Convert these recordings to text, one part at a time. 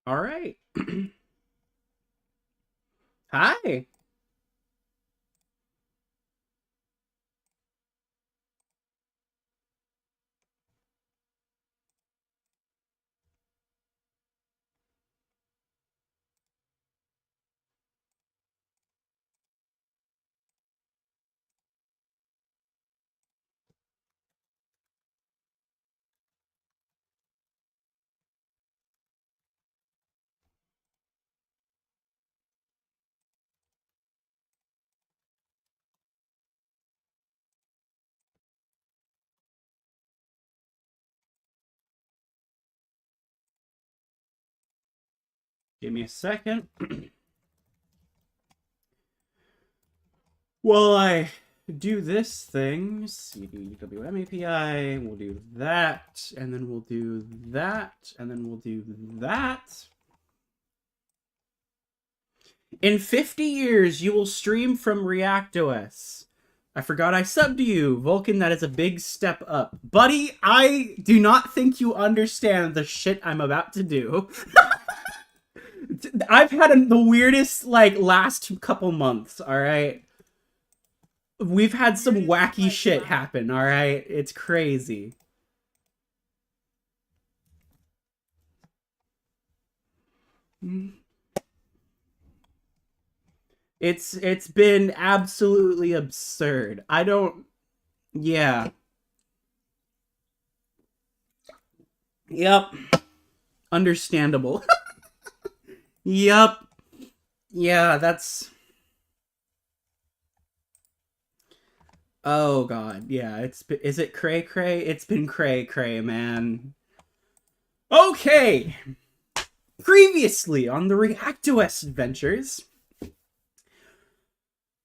All right. Hi. Give me a second. Well, I do this thing. cd wm API. We'll do that, and then we'll do that, and then we'll do that. In 50 years, you will stream from ReactOS. I forgot I subbed to you. Vulkan, that is a big step up. Buddy, I do not think you understand the shit I'm about to do. I've had the weirdest, like, last couple months, alright? We've had some wacky shit happen, alright? It's crazy. It's been absolutely absurd. I don't yeah. Yep. Understandable. Yep. Yeah, that's oh god. Yeah, is it cray cray? It's been cray cray, man. Okay. Previously on the ReactOS adventures,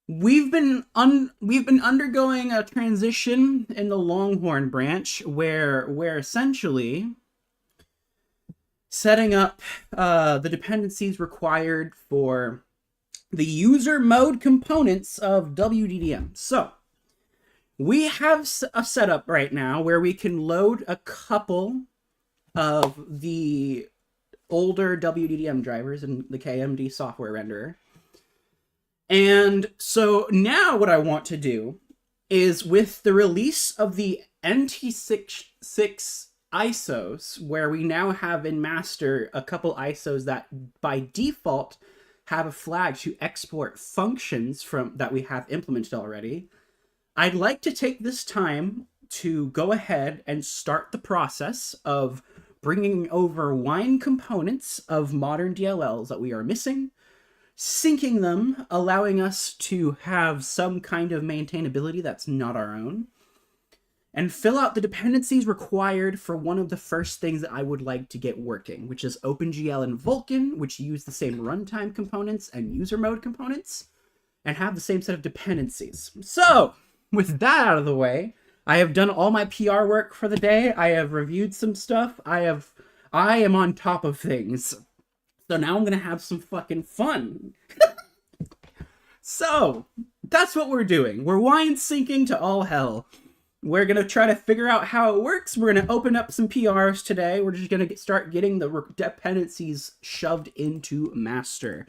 we've been undergoing a transition in the Longhorn branch where essentially setting up the dependencies required for the user mode components of WDDM. So we have a setup right now where we can load a couple of the older WDDM drivers in the KMD software renderer. And so now what I want to do is, with the release of the NT6 ISOs, where we now have in master a couple ISOs that by default have a flag to export functions from that we have implemented already, I'd like to take this time to go ahead and start the process of bringing over wine components of modern DLLs that we are missing, syncing them, allowing us to have some kind of maintainability that's not our own, and fill out the dependencies required for one of the first things that I would like to get working, which is OpenGL and Vulkan, which use the same runtime components and user mode components, and have the same set of dependencies. So, with that out of the way, I have done all my PR work for the day. I have reviewed some stuff. I am on top of things. So now I'm gonna have some fucking fun. So, that's what we're doing. We're wine syncing to all hell. We're gonna try to figure out how it works. We're gonna open up some PRs today. We're just gonna start getting the dependencies shoved into master.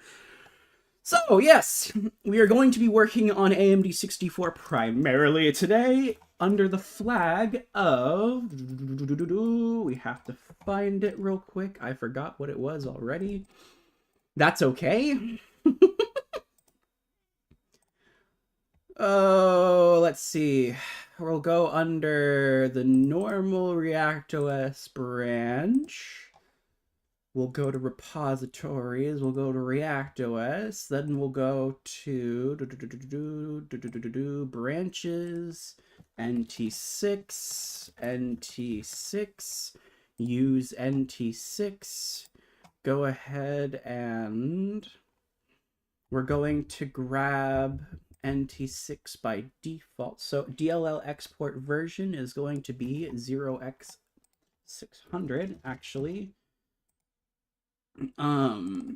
So, yes, we are going to be working on AMD 64 primarily today under the flag of... We have to find it real quick. I forgot what it was already. That's okay. Oh, let's see. We'll go under the normal ReactOS branch. We'll go to repositories. We'll go to ReactOS. Then we'll go to branches, NT6, NT6, use NT6. Go ahead and we're going to grab NT6 by default. So DLL export version is going to be 0x600 actually. So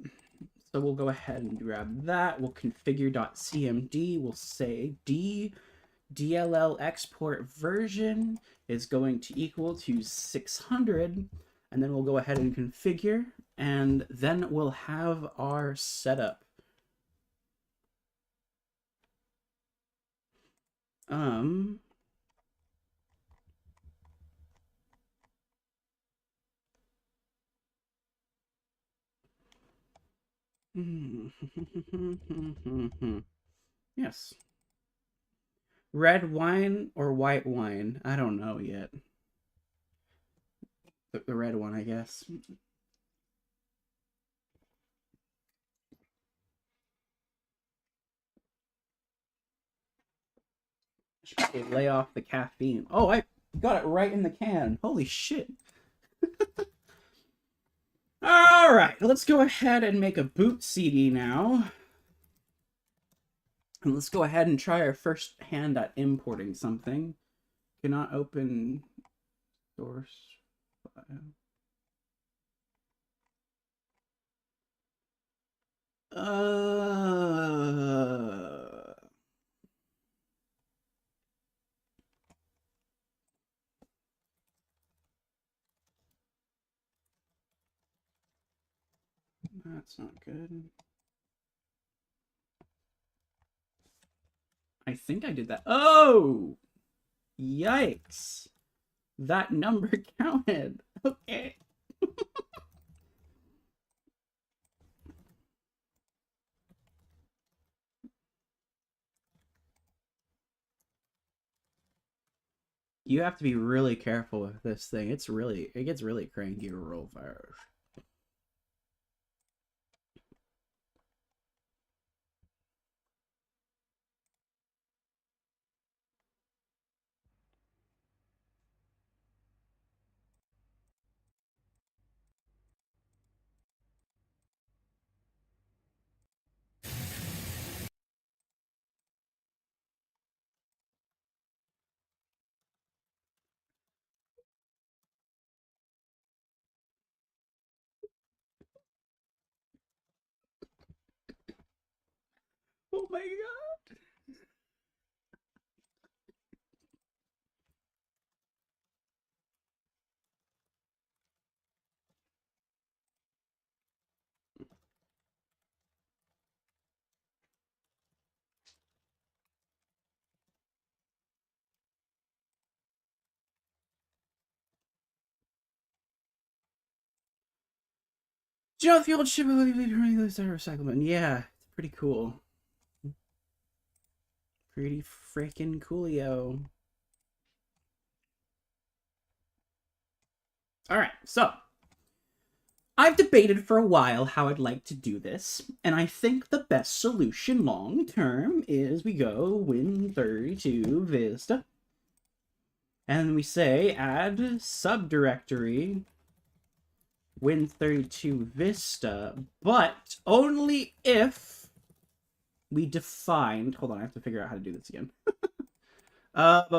we'll go ahead and grab that. We'll configure.cmd. We'll say DLL export version is going to equal to 600. and then we'll go ahead and configure, and then we'll have our setup. Yes. Red wine or white wine? I don't know yet. The red one, I guess. Should probably lay off the caffeine. Oh, I got it right in the can. Holy shit. All right, let's go ahead and make a boot CD now. And let's go ahead and try our first hand at importing something. Cannot open source file. That's not good. I think I did that. Oh! Yikes. That number counted. Okay. You have to be really careful with this thing. It gets really cranky real fast. Oh my god. Do you know the old ship recyclement? Yeah, it's pretty cool. Pretty freaking coolio. Alright, so I've debated for a while how I'd like to do this, and I think the best solution long term is we go Win32 Vista, and we say add subdirectory Win32 Vista, but only if we defined. Hold on, I have to figure out how to do this again. Hold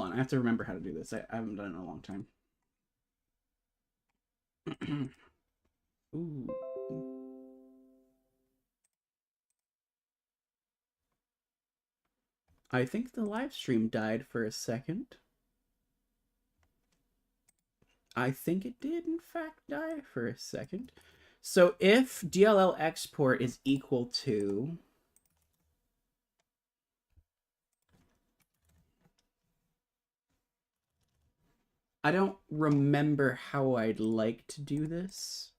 on, I have to remember how to do this. I haven't done it in a long time. Ooh. I think the live stream died for a second. I think it did, in fact, die for a second. So if DLL export is equal to... I don't remember how I'd like to do this.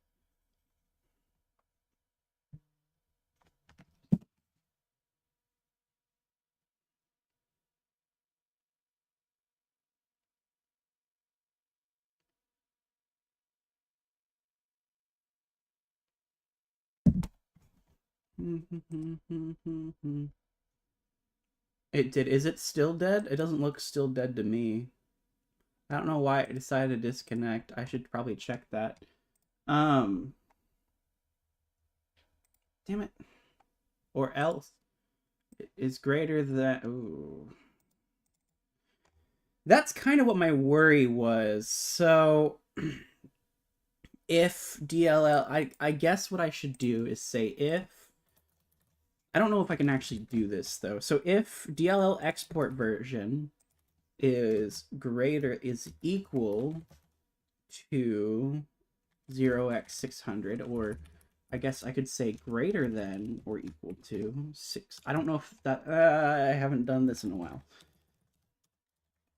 It did. Is it still dead? It doesn't look still dead to me. I don't know why it decided to disconnect. I should probably check that. Damn it. Or else is greater than... Ooh. That's kind of what my worry was. So if DLL, I guess what I should do is say if, I don't know if I can actually do this though. So if DLL export version is equal to 0x600, or I guess I could say greater than or equal to 6. I don't know if that, I haven't done this in a while.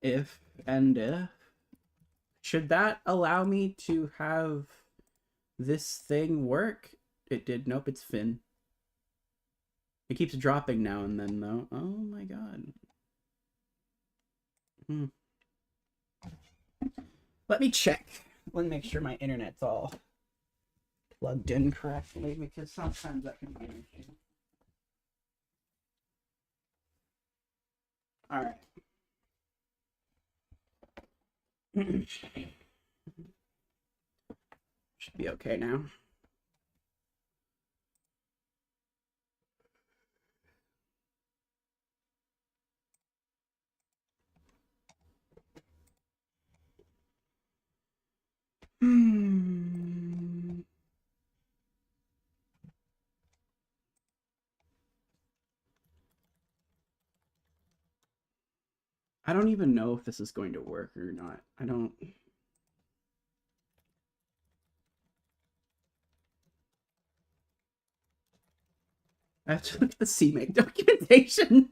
If and if, should that allow me to have this thing work? It did. Nope, it's fin. It keeps dropping now and then, though. Oh my god. Let me check. Let me make sure my internet's all plugged in correctly, because sometimes that can be an issue. Alright. Should be okay now. I don't even know if this is going to work or not. I don't... I have to look at the CMake documentation.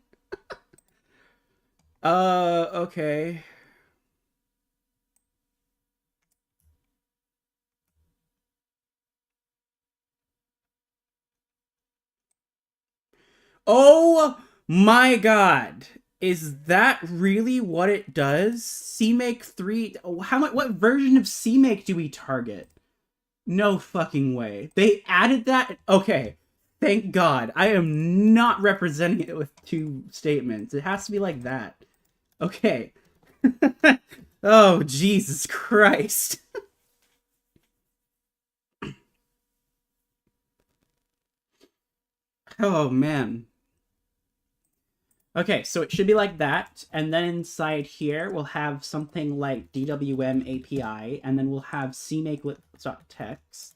Okay. Oh my god. Is that really what it does? CMake 3... How much? What version of CMake do we target? No fucking way. They added that? Okay. Thank God. I am not representing it with two statements. It has to be like that. Okay. Oh, Jesus Christ. Oh, man. Okay, so it should be like that, and then inside here we'll have something like DWM API, and then we'll have cmake.text.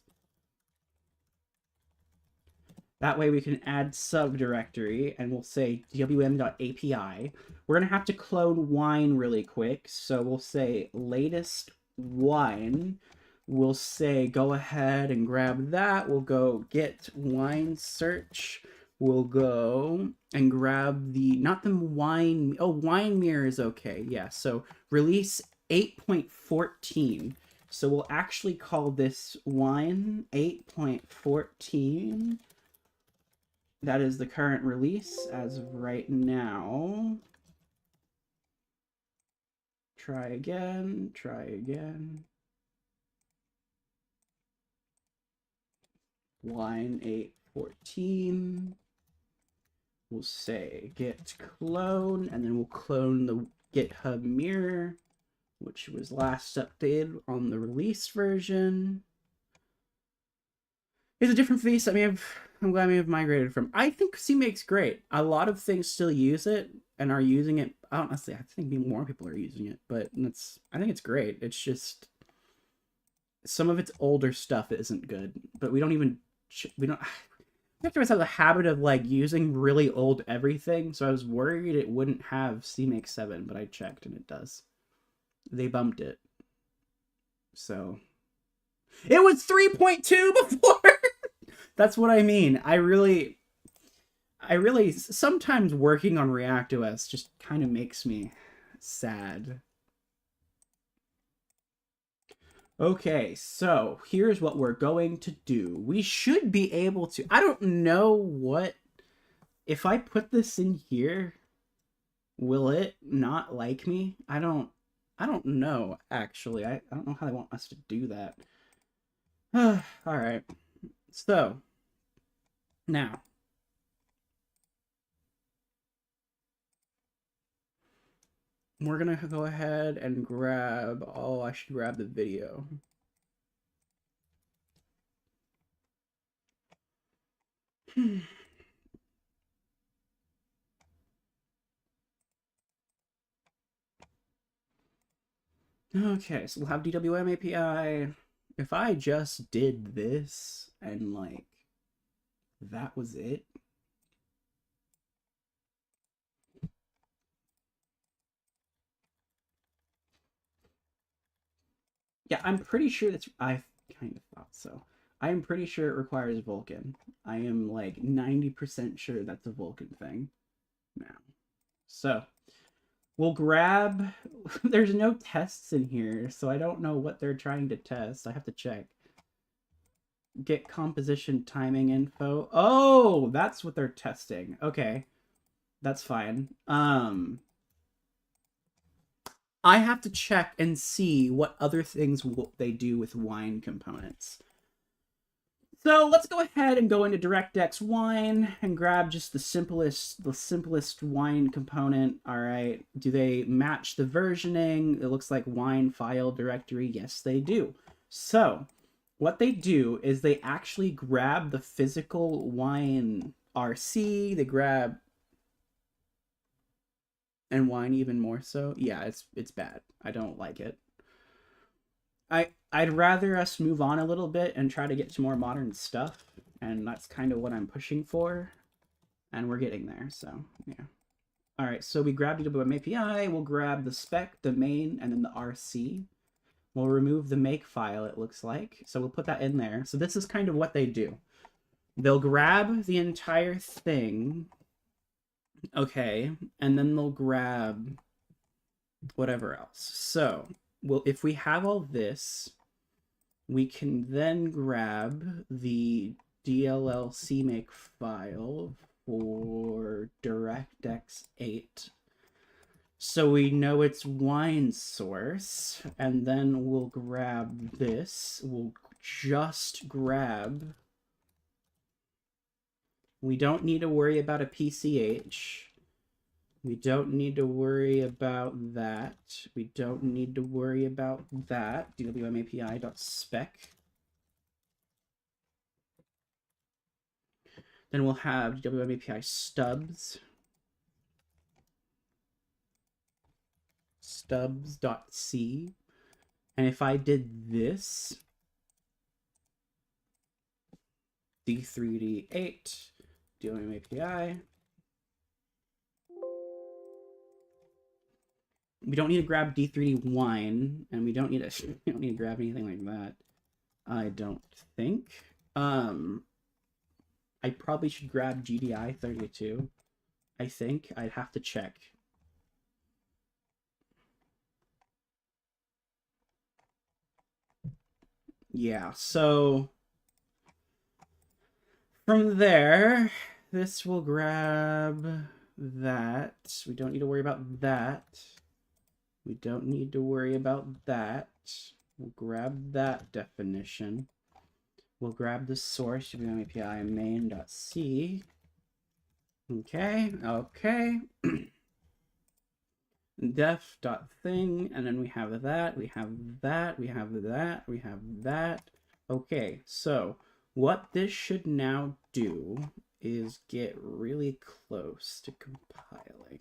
That way we can add subdirectory, and we'll say dwm.api. We're going to have to clone wine really quick, so we'll say latest wine. We'll say go ahead and grab that. We'll go get wine search. We'll go and grab the, not the wine, oh, wine mirror is okay. Yeah, so release 8.14. So we'll actually call this wine 8.14. That is the current release as of right now. Try again, try again. Wine 8.14. We'll say git clone, and then we'll clone the GitHub mirror, which was last updated on the release version. It's a different face. I'm glad we have migrated from. I think CMake's great. A lot of things still use it and are using it. I don't necessarily. I think more people are using it, but I think it's great. It's just some of its older stuff isn't good, but we don't. We have to have the habit of like using really old everything. So I was worried it wouldn't have CMake 7, but I checked and it does. They bumped it. So it was 3.2 before. That's what I mean. I really sometimes working on ReactOS just kind of makes me sad. Okay, so here's what we're going to do. We should be able to, I don't know what, if I put this in here, will it not like me? I don't know, actually. I don't know how they want us to do that. All right. So, now, we're going to go ahead and grab, oh, I should grab the video. Okay, so we'll have DWM API. If I just did this and like that was it. Yeah, I'm pretty sure that's I kind of thought so. I am pretty sure it requires Vulkan. I am like 90% sure that's a Vulkan thing now. So we'll grab there's no tests in here, so I don't know what they're trying to test. I have to check. Get composition timing info. Oh, that's what they're testing. Okay. That's fine. I have to check and see what other things they do with wine components. So let's go ahead and go into DirectX wine and grab just the simplest wine component. All right. Do they match the versioning? It looks like wine file directory. Yes, they do. So what they do is they actually grab the physical wine RC. They grab and wine even more so. Yeah, it's bad. I don't like it. I'd rather us move on a little bit and try to get to more modern stuff, and that's kind of what I'm pushing for, and we're getting there. So yeah. All right, so we grab DWM API. We'll grab the spec, the main, and then the RC. We'll remove the make file. It looks like so we'll put that in there. So this is kind of what they do. They'll grab the entire thing. Okay, and then they'll grab whatever else. So, well, if we have all this, we can then grab the DLL CMake file for DirectX 8. So we know it's wine source, and then we'll grab this. We'll just grab. We don't need to worry about a PCH. We don't need to worry about that. We don't need to worry about that. DWM API.spec. Then we'll have DWM API stubs. Stubs.c. And if I did this, D3D8, DWM API. We don't need to grab D3D wine, and we don't need to grab anything like that. I don't think. I probably should grab GDI 32. I think I'd have to check. Yeah, so from there, this will grab that. We don't need to worry about that. We don't need to worry about that. We'll grab that definition. We'll grab the source, WM API main.c. Okay, okay. Def.thing, and then we have that, we have that, we have that, we have that. Okay, so what this should now do is get really close to compiling.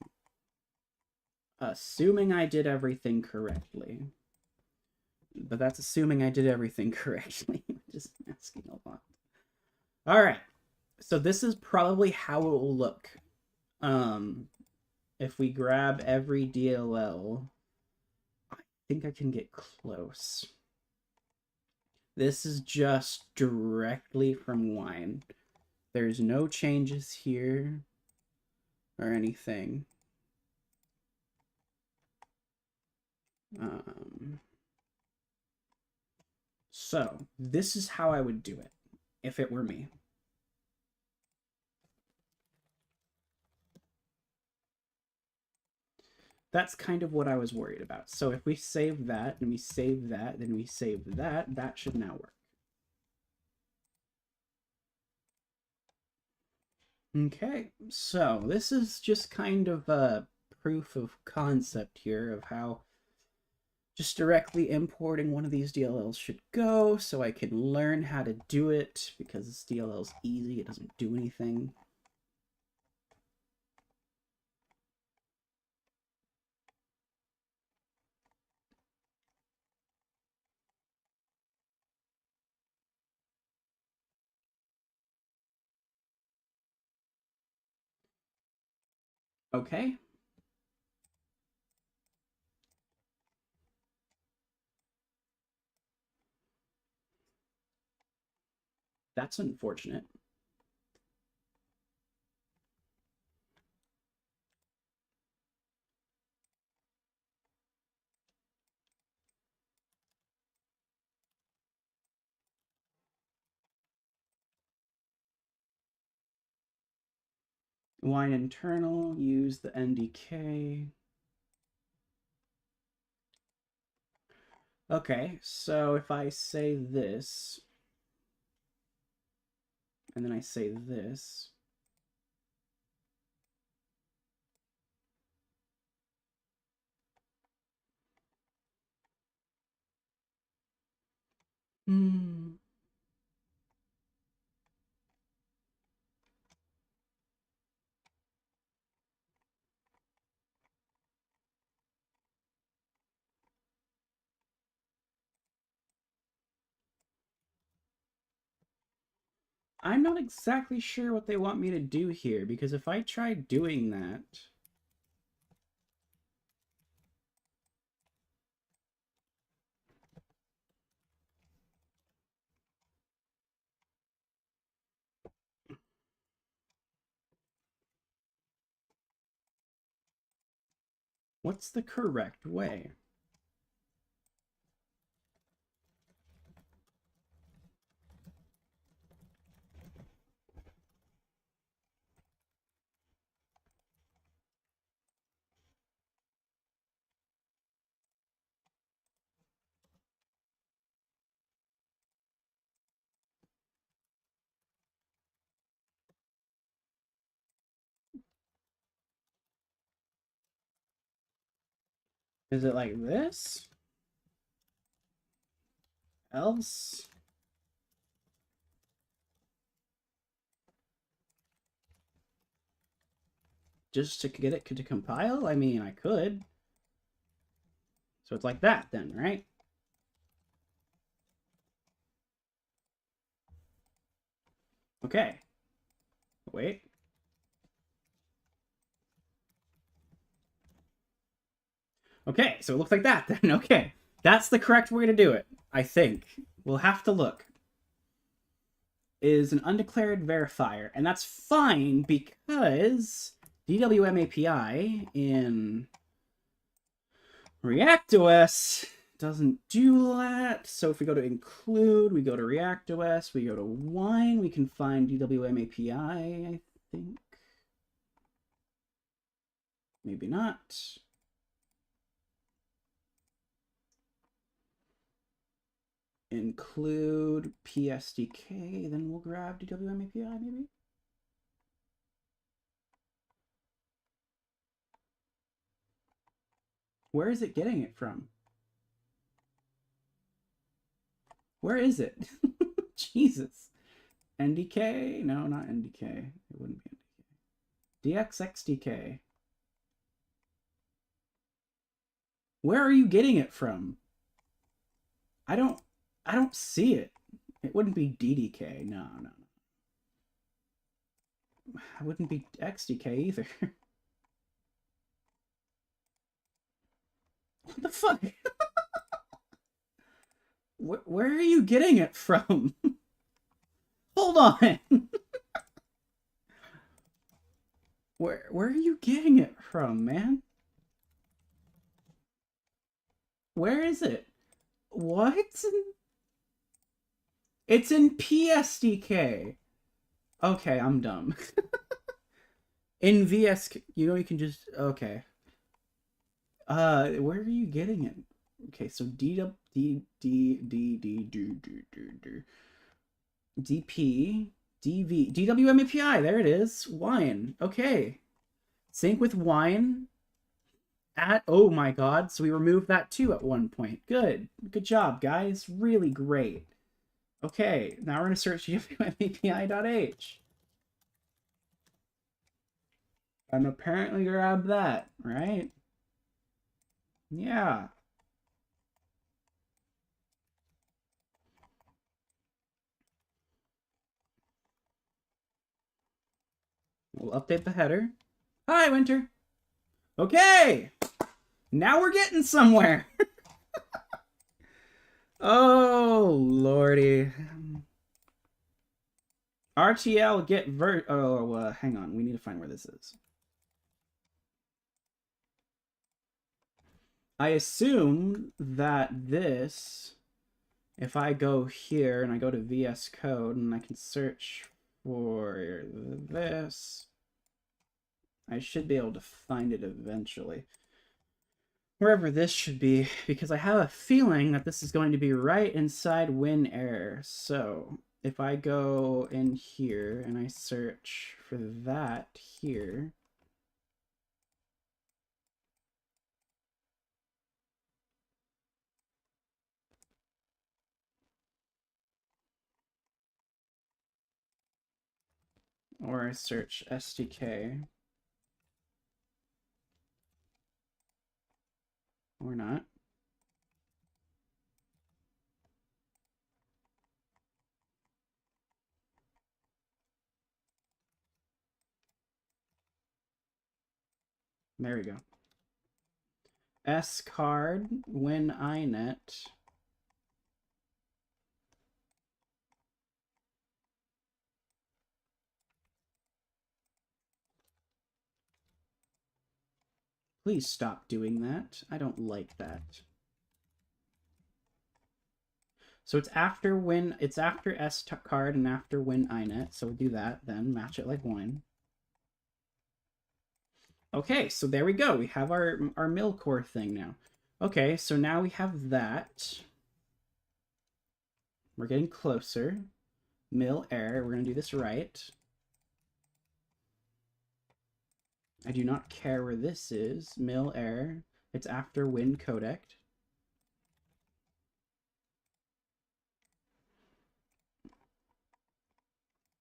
Assuming I did everything correctly. But that's assuming I did everything correctly. Just asking a lot. All right. So this is probably how it will look. If we grab every DLL, I think I can get close. This is just directly from wine. There's no changes here or anything. So this is how I would do it if it were me. That's kind of what I was worried about. So if we save that and we save that, then we save that, that should now work. Okay, so this is just kind of a proof of concept here of how just directly importing one of these DLLs should go, so I can learn how to do it, because this DLL is easy, it doesn't do anything. Okay. That's unfortunate. Wine internal, use the NDK. Okay, so if I say this, and then I say this, I'm not exactly sure what they want me to do here, because if I try doing that... What's the correct way? Is it like this? Else? Just to get it to compile? I mean, I could. So it's like that then, right? Okay. Wait. Okay, so it looks like that then. Okay. That's the correct way to do it, I think. We'll have to look. Is an undeclared verifier, and that's fine because DWM API in ReactOS doesn't do that. So if we go to include, we go to ReactOS, we go to wine, we can find DWM API, I think. Maybe not. Include PSDK, then we'll grab DWM API maybe. Where is it getting it from? Where is it? Jesus. NDK? No, not NDK. It wouldn't be NDK. DXXDK. Where are you getting it from? I don't see it. It wouldn't be DDK. No. It wouldn't be XDK either. What the fuck? Where are you getting it from? Hold on. Where are you getting it from, man? Where is it? What? It's in PSDK. Okay, I'm dumb. In VS, you can just where are you getting it? Okay, so DWM API. There it is. Wine. Okay, sync with wine. Oh my god, so we removed that too at one point. Good job, guys. Really great. Okay, now we're gonna search DWM-API.h. And apparently grab that, right? Yeah. We'll update the header. Hi, Winter. Okay, now we're getting somewhere. Oh, lordy. RTL get hang on. We need to find where this is. I assume that this, if I go here and I go to VS Code and I can search for this, I should be able to find it eventually. Wherever this should be, because I have a feeling that this is going to be right inside WinError. So if I go in here and I search for that here, or I search SDK, or not. There we go. scard win inet. Please stop doing that. I don't like that. So it's after scard and after win inet. So we'll do that, then match it like one. Okay, so there we go. We have our mill core thing now. Okay, so now we have that. We're getting closer. Mill error. We're going to do this right. I do not care where this is. Mill error. It's after win codec.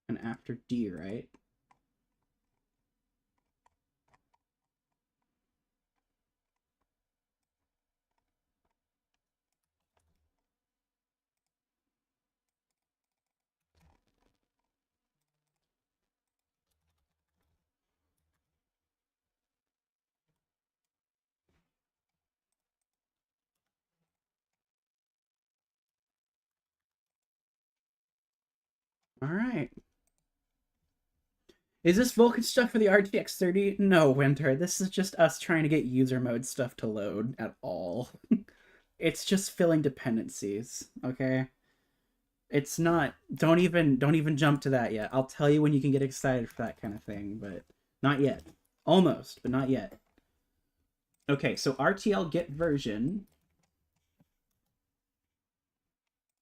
And after D, right? All right. Is this Vulkan stuff for the RTX 30? No, Winter. This is just us trying to get user mode stuff to load at all. It's just filling dependencies, okay? It's not, don't even jump to that yet. I'll tell you when you can get excited for that kind of thing, but not yet. Almost, but not yet. Okay, so RTL get version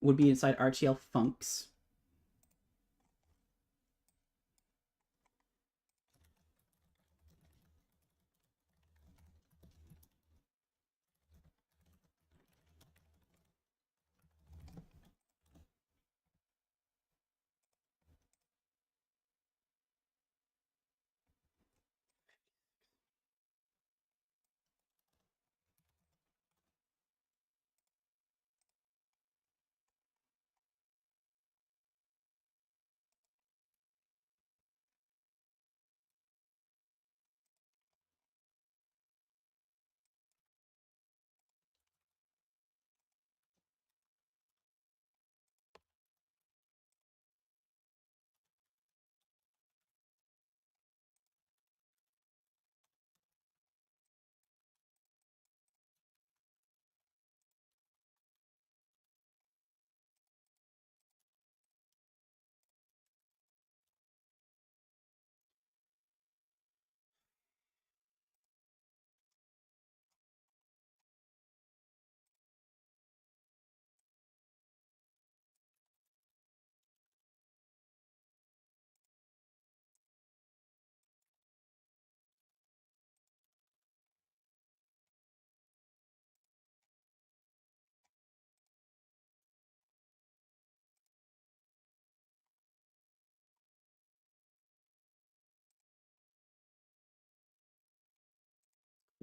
would be inside RTL funcs.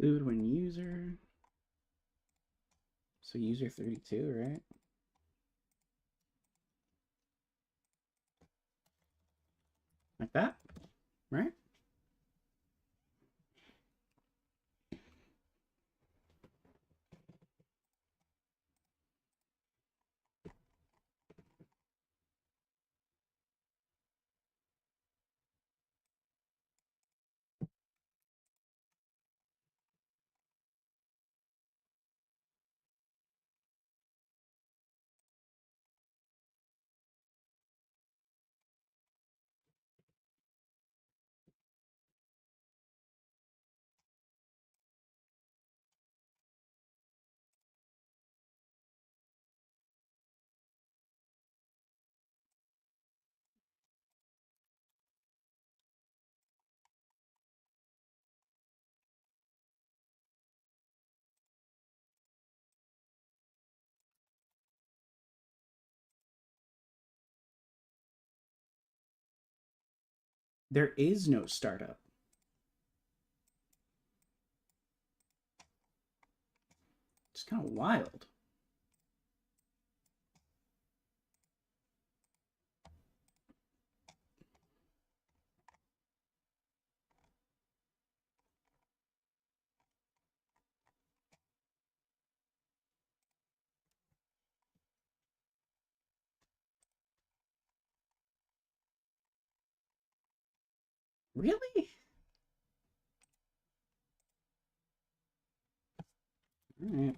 Food when user. So user 32, right? Like that, right? There is no startup. It's kind of wild. Really? All right.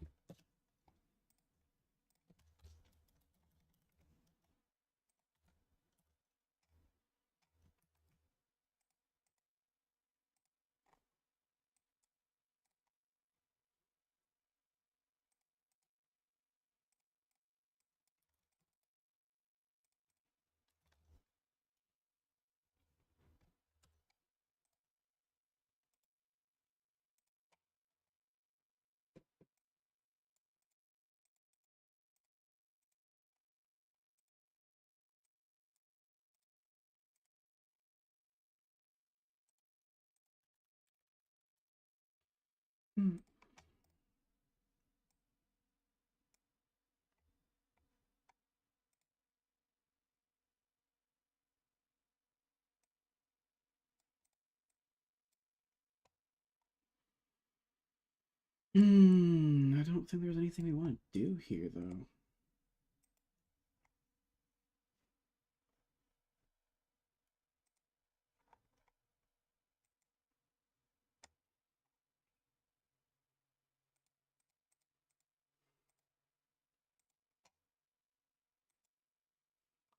Hmm. I don't think there's anything we want to do here, though.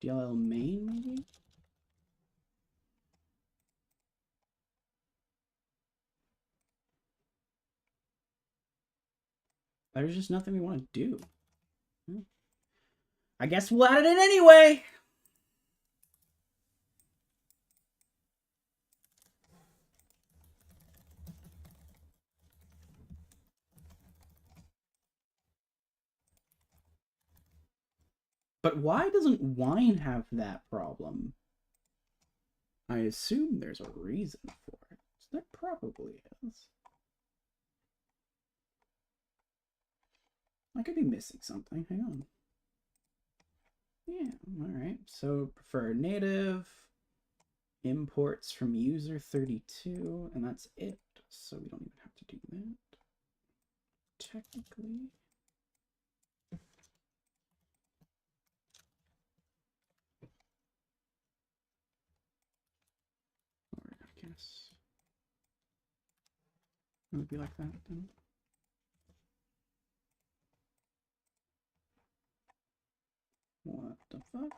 DLL main, maybe? There's just nothing we want to do. I guess we'll add it in anyway. But why doesn't wine have that problem? I assume there's a reason for it. There probably is. I could be missing something. Hang on. Yeah, alright. So prefer native, imports from user 32, and that's it. So we don't even have to do that. Technically. Or I guess it would be like that then. What the fuck?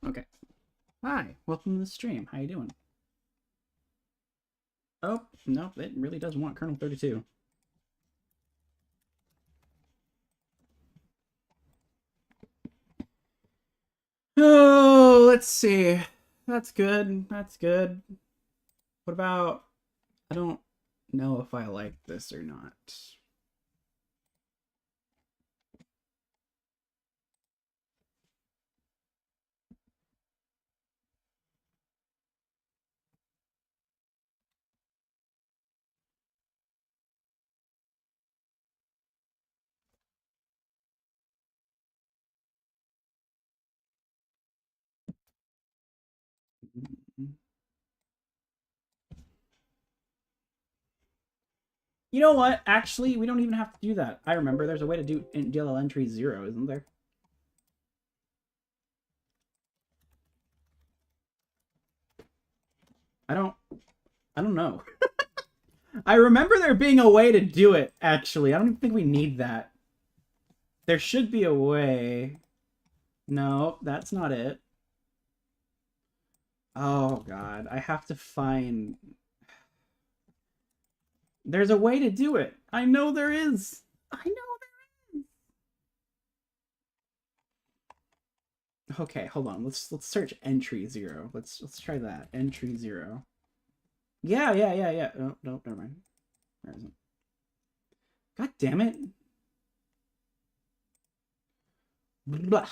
Okay. Hi, welcome to the stream. How you doing? Oh, no, it really does want kernel 32. Oh, let's see. That's good. That's good. What about... I don't know if I like this or not. You know what? Actually, we don't even have to do that. I remember there's a way to do DLL entry 0, isn't there? I don't know. I remember there being a way to do it, actually. I don't even think we need that. There should be a way. No, that's not it. Oh, God. I have to find... There's a way to do it. I know there is. I know there is. Okay, hold on. Let's search entry 0. Let's try that. Entry 0. Yeah. Oh, no, never mind. Where is it? God damn it. Blah.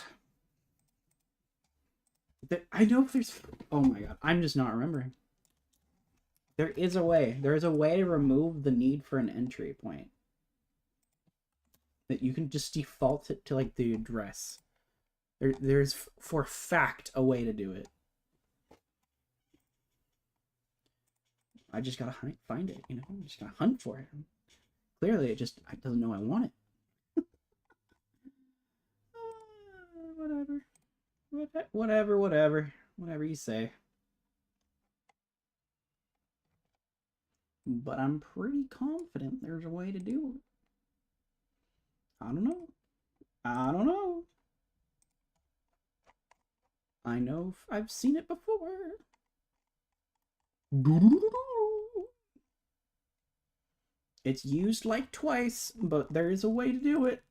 I know there's... Oh my god. I'm just not remembering. There is a way. There is a way to remove the need for an entry point. That you can just default it to, like, the address. There's, for fact, a way to do it. I just gotta find it, you know? I just gotta hunt for it. Clearly, it doesn't know I want it. Whatever you say. But I'm pretty confident there's a way to do it. I don't know. I know I've seen it before. It's used like twice, but there is a way to do it.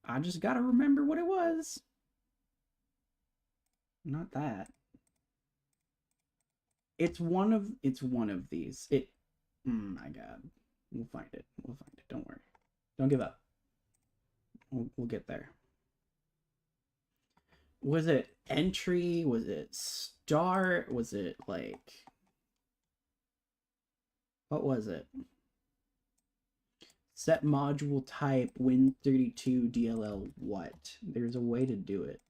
I just gotta remember what it was. Not that. It's one of these. My god. We'll find it. Don't worry. Don't give up. We'll get there. Was it entry? Was it start? Was it like... What was it? Set module type Win32 DLL what? There's a way to do it.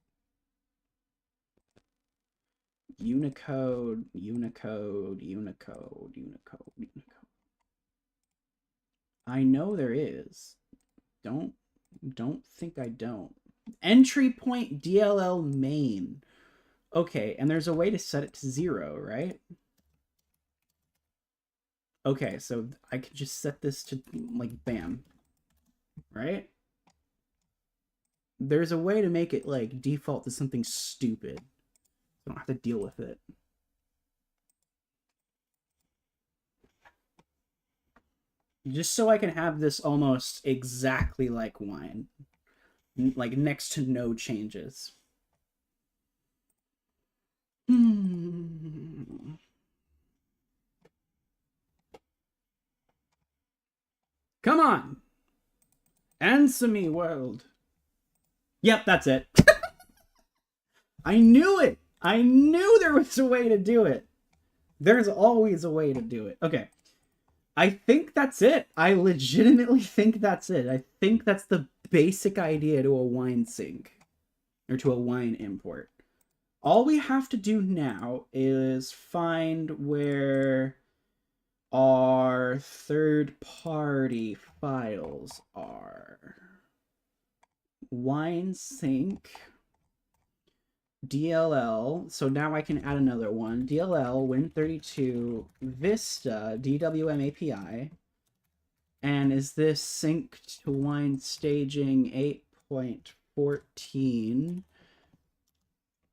Unicode. I know there is. Don't think I don't. Entry point DLL main. Okay, and there's a way to set it to 0, right? Okay, so I could just set this to, like, bam. Right? There's a way to make it, like, default to something stupid. I don't have to deal with it. Just so I can have this almost exactly like wine. Like, next to no changes. Come on! Answer me, world. Yep, that's it. I knew it! I knew there was a way to do it. There's always a way to do it. Okay. I think that's it. I legitimately think that's it. I think that's the basic idea to a wine sync. Or to a wine import. All we have to do now is find where our third-party files are. Wine sync DLL. So now I can add another one. DLL Win32 Vista DWM API. And is this synced to wine staging 8.14?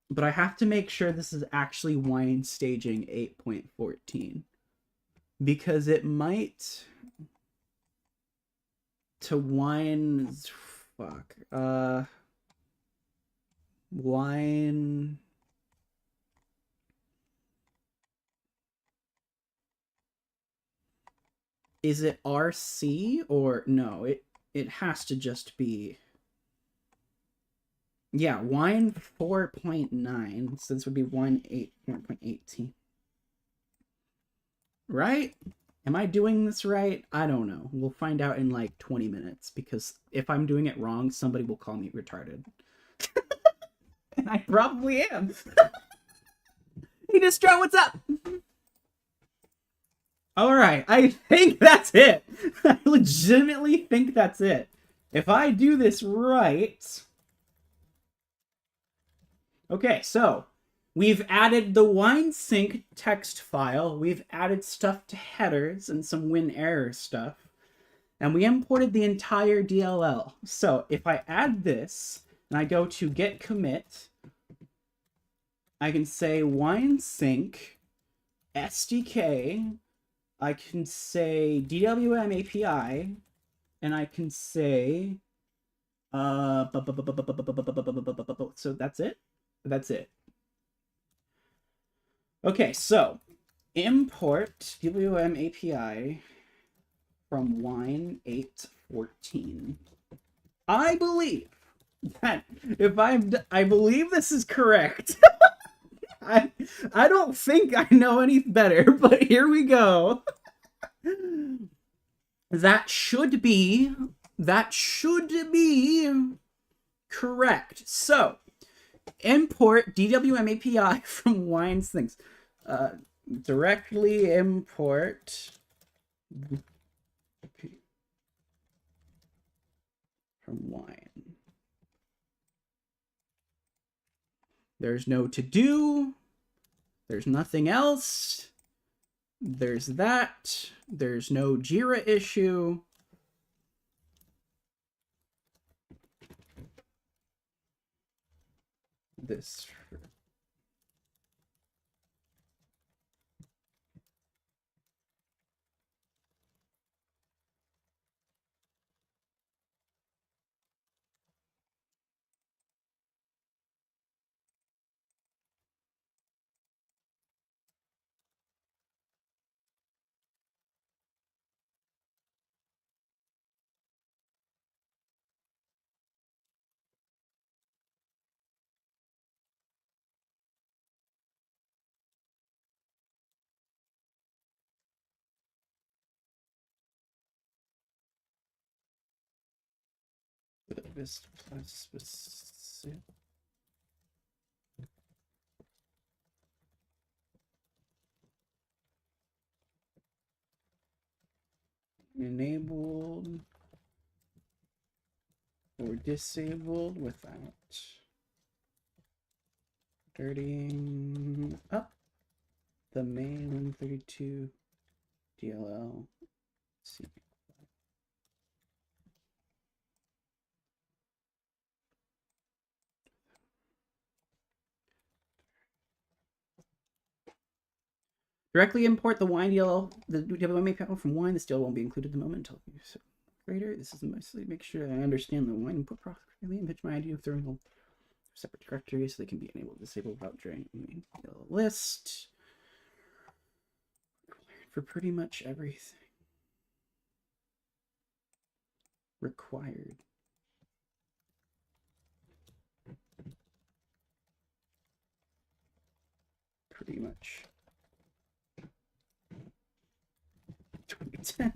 But I have to make sure this is actually wine staging 8.14. Because it might... To wine... Fuck. Wine... Is it RC or... No, it has to just be... Yeah, wine 4.9. So this would be wine 8.18. Right? Am I doing this right? I don't know. We'll find out in like 20 minutes, because if I'm doing it wrong, somebody will call me retarded. And I probably am. Hey, Distro, what's up? Alright, I think that's it. I legitimately think that's it. If I do this right... Okay, so We've added the WineSync text file. We've added stuff to headers and some WinError stuff. And we imported the entire DLL. So if I add this and I go to git commit, I can say WineSync SDK. I can say DWM API, and I can say so that's it. That's it. Okay, so import DWM API from wine 814. I believe that if I believe this is correct. I don't think I know any better, but here we go. That should be correct. So import DWM API from Wine's things. Directly import from Wine. There's no to do. There's nothing else. There's that. There's no Jira issue. This. Enabled or disabled without dirtying up the main 132 DLL. Let's see. Directly import the wine DLL, the WMA panel from wine. This DLL won't be included at the moment until greater. This is mostly make sure I understand the wine input process clearly and pitch my idea of throwing separate directories so they can be enabled disabled without draining the list. Required for pretty much everything. Required. Pretty much. 2010.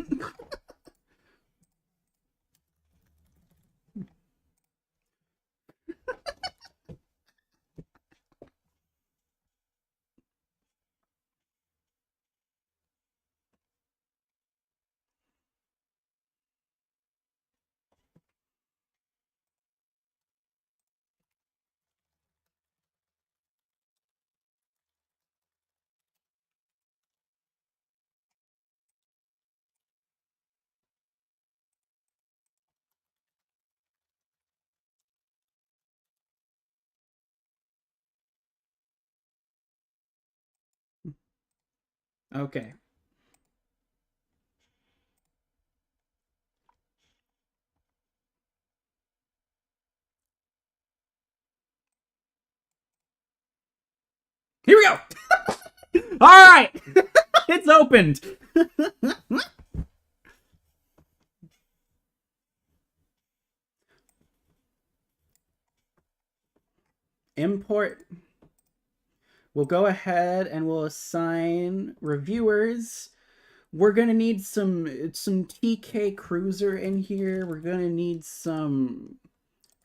Okay. Here we go. All right. It's opened. Import. We'll go ahead and we'll assign reviewers. We're gonna need some TK Cruiser in here. We're gonna need some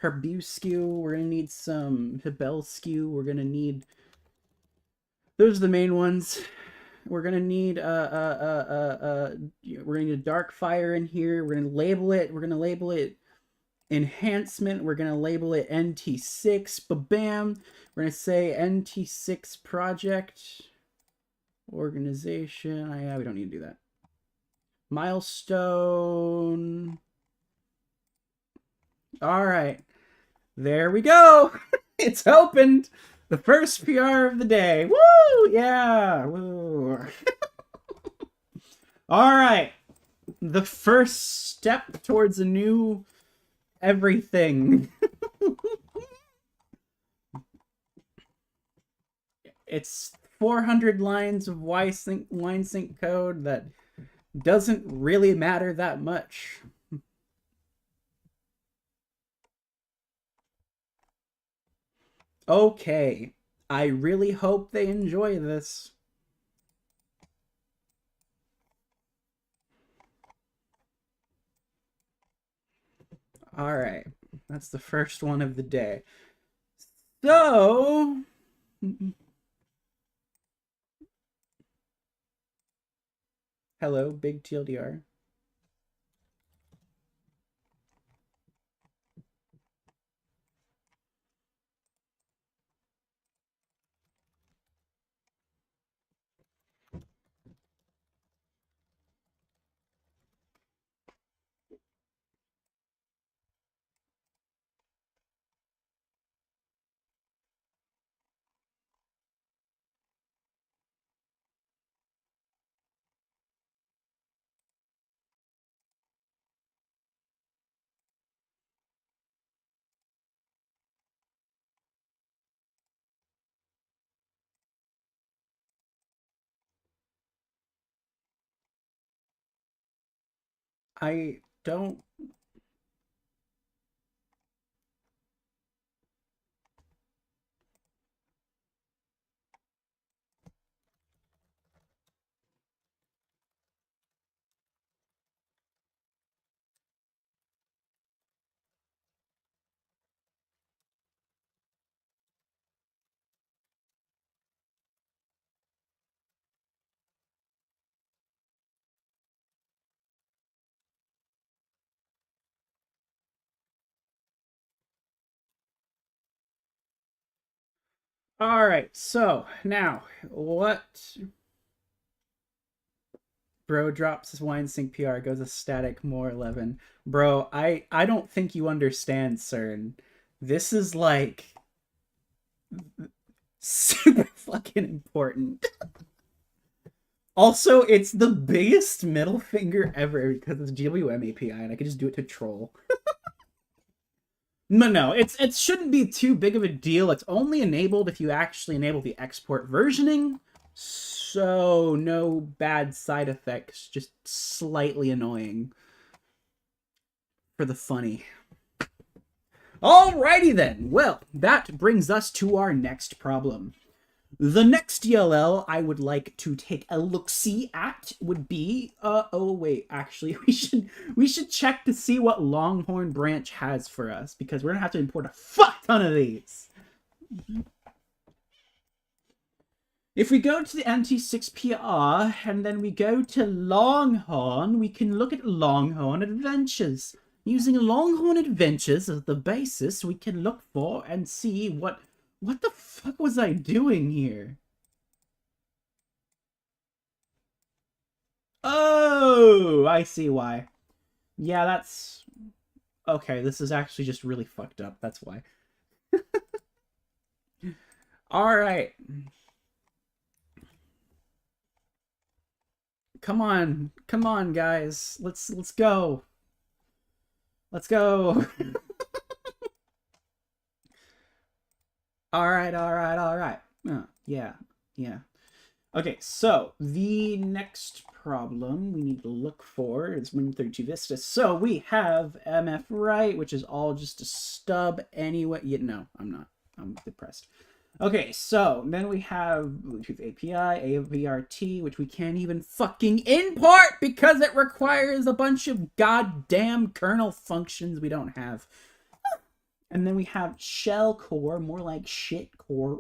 Herbuskew. We're gonna need some Hibelskew. We're gonna need. Those are the main ones. We're gonna need we're gonna need a Dark Fire in here. We're gonna label it. We're gonna label it enhancement, we're going to label it NT6, bam. We're going to say NT6 project organization. Yeah, we don't need to do that. Milestone. All right. There we go. It's opened. The first PR of the day. Woo! Yeah. Woo. All right. The first step towards a new everything. It's 400 lines of line sync code that doesn't really matter that much. Okay, I really hope they enjoy this. All right, that's the first one of the day. So, hello, big TLDR. I don't. All right, so now what? Bro drops his wine sync PR, goes a static more 11. Bro, I don't think you understand, CERN. This is like super fucking important. Also, it's the biggest middle finger ever because it's GWM API and I can just do it to troll. No, it shouldn't be too big of a deal. It's only enabled if you actually enable the export versioning. So no bad side effects, just slightly annoying for the funny. Alrighty then. Well, that brings us to our next problem. The next DLL I would like to take a look-see at would be oh wait, actually we should check to see what Longhorn branch has for us because we're gonna have to import a fuck ton of these. If we go to the NT6PR and then we go to Longhorn, we can look at Longhorn Adventures. Using Longhorn Adventures as the basis, we can look for and see what the fuck was I doing here? Oh, I see why. Yeah, that's... Okay, this is actually just really fucked up. That's why. Alright. Come on, guys. Let's go. Let's go. All right. Yeah. Okay, so the next problem we need to look for is Win32 Vista. So we have MF right, which is all just a stub anyway. Yeah, no, I'm not. I'm depressed. Okay, so then we have Bluetooth API, AVRT, which we can't even fucking import because it requires a bunch of goddamn kernel functions we don't have. And then we have shell core, more like shit core.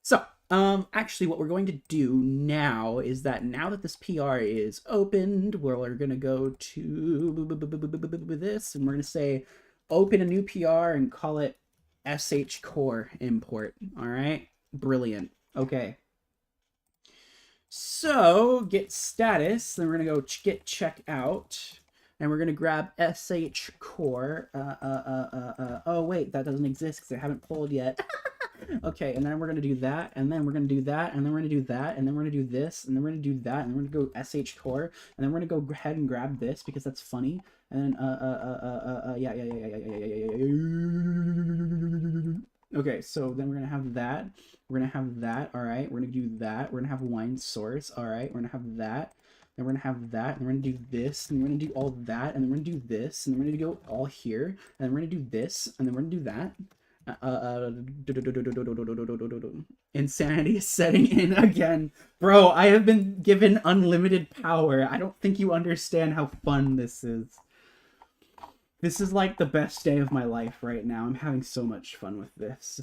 So, Actually, what we're going to do now is that now that this PR is opened, we're going to go to this, and we're going to say open a new PR and call it sh core import. All right, brilliant. Okay. So get status, then we're going to go get check out, and we're going to grab sh core. Oh wait, that doesn't exist because I haven't pulled yet. Okay, and then we're going to do that, and then we're going to do that, and then we're going to do that, and then we're going to do this, and then we're going to do that, and then we're going to go sh core, and then we're going to go ahead and grab this because that's funny, and then yeah. Okay, so then we're going to have that, we're going to have that, all right, we're going to do that, we're going to have wine source, all right, we're going to have that, then we're going to have that, and we're going to do this, and we're going to do all that, and then we're going to do this, and then we're going to go all here, and then we're going to do this, and then we're going to do that. Insanity is setting in again. Bro, I have been given unlimited power. I don't think you understand how fun this is. This is like the best day of my life right now. I'm having so much fun with this.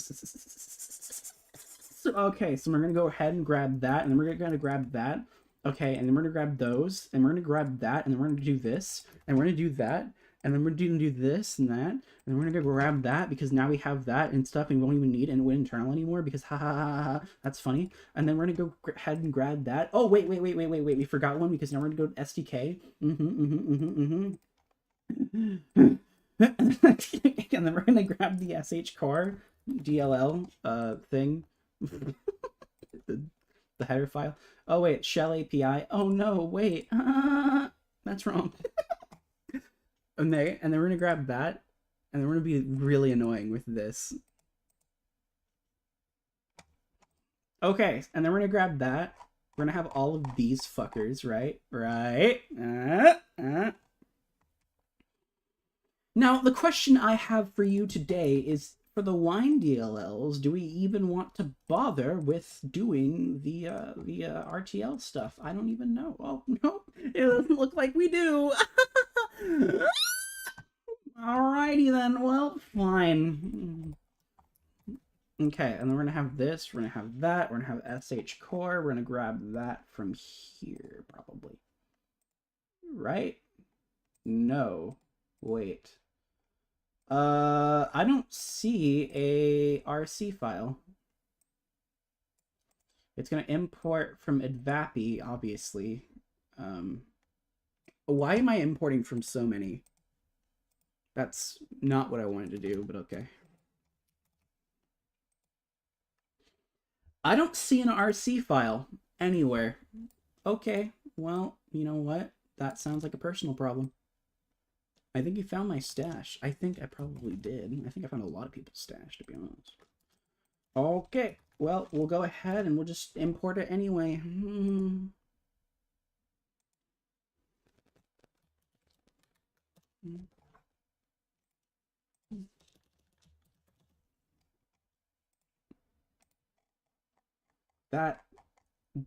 Okay, so we're gonna go ahead and grab that, and then we're gonna grab that. Okay, and then we're gonna grab those, and we're gonna grab that, and then we're gonna do this, and we're gonna do that. And then we're going to do this and that. And then we're going to go grab that because now we have that and stuff and we won't even need internal anymore because ha ha ha ha. That's funny. And then we're going to go ahead and grab that. Oh, wait. We forgot one because now we're going to go to SDK. And then we're going to grab the sh core DLL thing. the header file. Oh, wait. Shell API. Oh, no. Wait. That's wrong. And then we're going to grab that, and then we're going to be really annoying with this. Okay, and then we're going to grab that. We're going to have all of these fuckers, right? Right. Now, the question I have for you today is, for the wine DLLs, do we even want to bother with doing the RTL stuff? I don't even know. Oh, no, it doesn't look like we do. Alrighty then, well, fine. Okay, and then we're gonna have this, we're gonna have that, we're gonna have sh core, we're gonna grab that from here, probably. Right? No. Wait. I don't see a RC file. It's gonna import from advapi, obviously. Why am I importing from so many? That's not what I wanted to do, but okay. I don't see an RC file anywhere. Okay, well, you know what? That sounds like a personal problem. I think you found my stash. I think I probably did. I think I found a lot of people's stash, to be honest. Okay, well, we'll go ahead and we'll just import it anyway.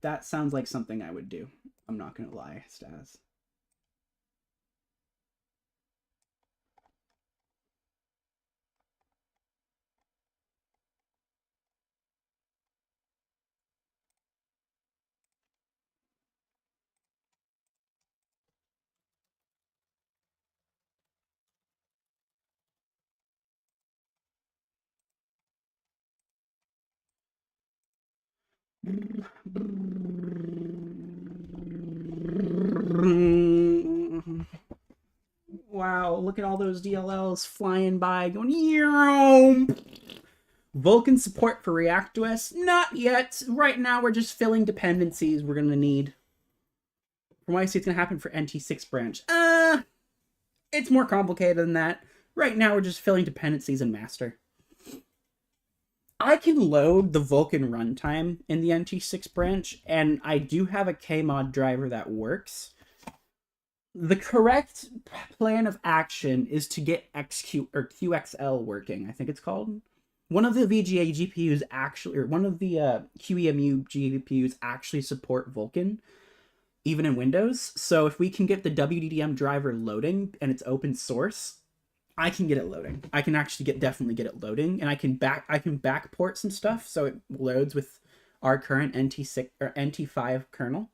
That sounds like something I would do. I'm not gonna lie, Stas. Wow, look at all those DLLs flying by, going, Vulkan support for ReactOS? Not yet. Right now, we're just filling dependencies we're going to need. From what I see, it's going to happen for NT6 branch. It's more complicated than that. Right now, we're just filling dependencies in master. I can load the Vulkan runtime in the NT6 branch, and I do have a Kmod driver that works. The correct plan of action is to get XQ or QXL working, I think it's called. One of the VGA GPUs actually, or one of the QEMU GPUs actually support Vulkan, even in Windows. So if we can get the WDDM driver loading and it's open source, I can get it loading. I can actually definitely get it loading, and I can backport some stuff so it loads with our current NT6 or NT5 kernel.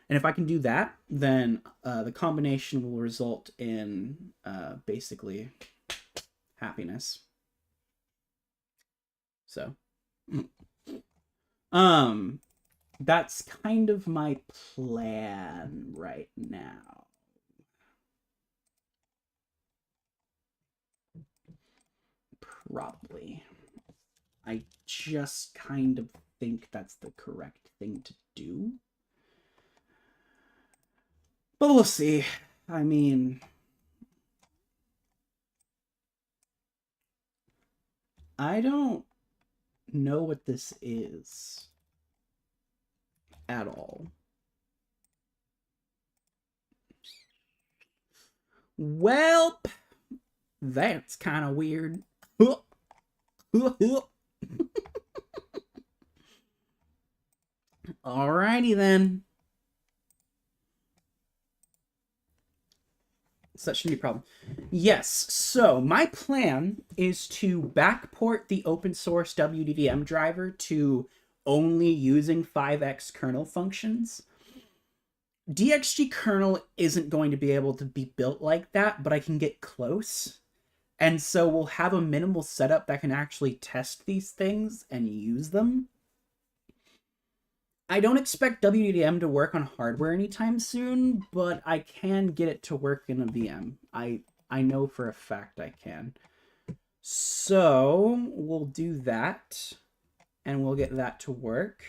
And if I can do that, then the combination will result in basically happiness. So, that's kind of my plan right now. Probably. I just kind of think that's the correct thing to do. But we'll see. I mean, I don't know what this is at all. Well, that's kind of weird. Alrighty then. So that shouldn't be a problem. Yes, so my plan is to backport the open source WDVM driver to only using 5x kernel functions. DXG kernel isn't going to be able to be built like that, but I can get close. And so we'll have a minimal setup that can actually test these things and use them. I don't expect WDM to work on hardware anytime soon, but I can get it to work in a VM. I know for a fact I can. So we'll do that, and we'll get that to work,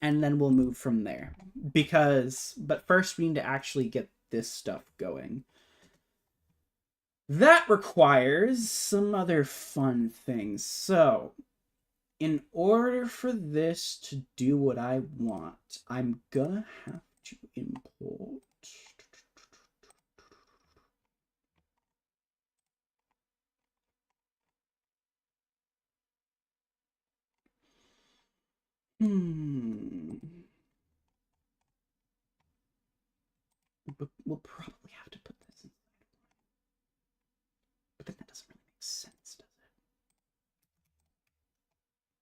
and then we'll move from there. But first we need to actually get this stuff going. That requires some other fun things. So, in order for this to do what I want, I'm gonna have to import but we'll probably have to put this in. But then that doesn't really make sense, does it?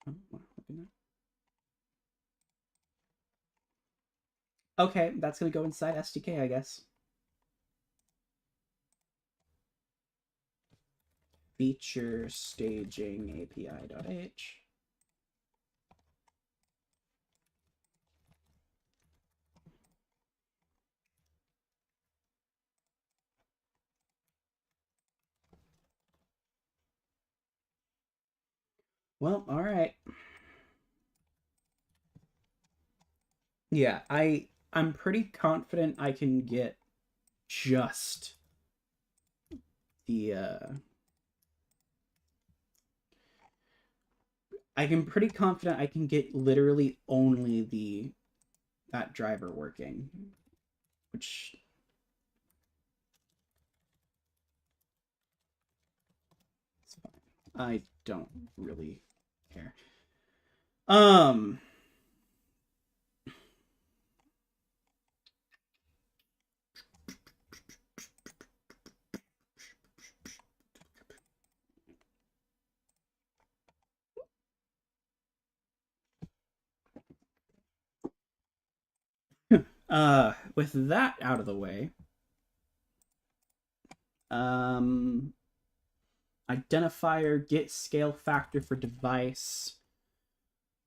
Oh, wow, look at that. Okay, that's gonna go inside SDK, I guess. Feature staging API.h. Well, all right. Yeah, I'm pretty confident I can get just the I'm pretty confident I can get literally only that driver working, which is fine. I don't really care. With that out of the way, identifier get scale factor for device,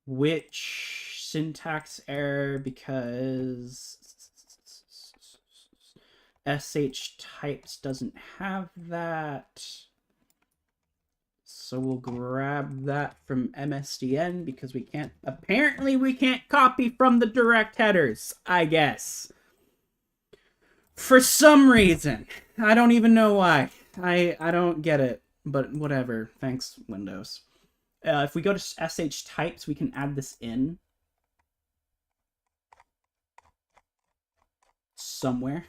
which syntax error because sh types doesn't have that. So we'll grab that from MSDN because apparently we can't copy from the direct headers, I guess. For some reason. I don't even know why. I don't get it, but whatever. Thanks, Windows. If we go to sh types, we can add this in somewhere.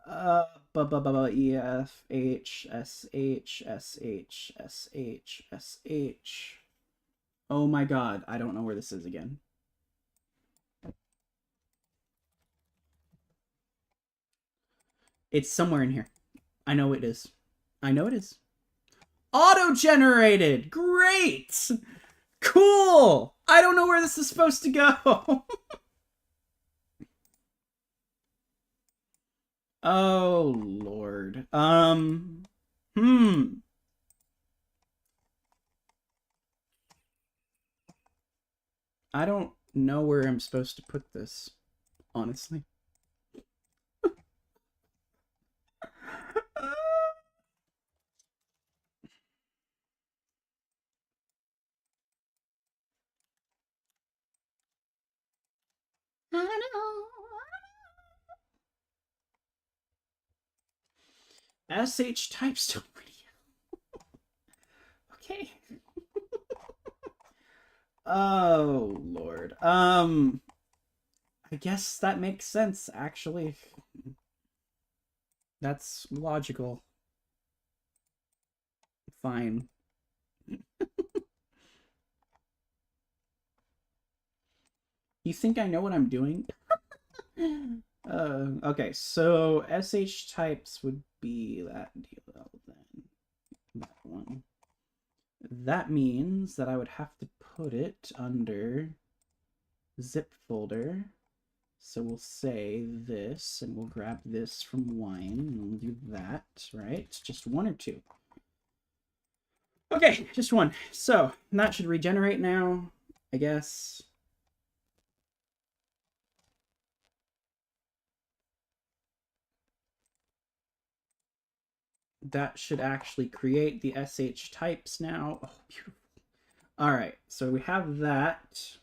EF H SH SH SH SH. Oh my god, I don't know where this is again. It's somewhere in here. I know it is. I know it is. Auto-generated! Great! Cool! I don't know where this is supposed to go. Oh, Lord. I don't know where I'm supposed to put this, honestly. I know. SH types don't really. Okay. Oh, Lord. I guess that makes sense, actually. That's logical. Fine. You think I know what I'm doing? Okay, so SH types would be that deal then. That one. That means that I would have to put it under zip folder. So we'll say this, and we'll grab this from wine, and we'll do that, right? Just one or two? Okay, just one. So that should regenerate now, I guess. That should actually create the SH types now. Oh, beautiful. All right, so we have that.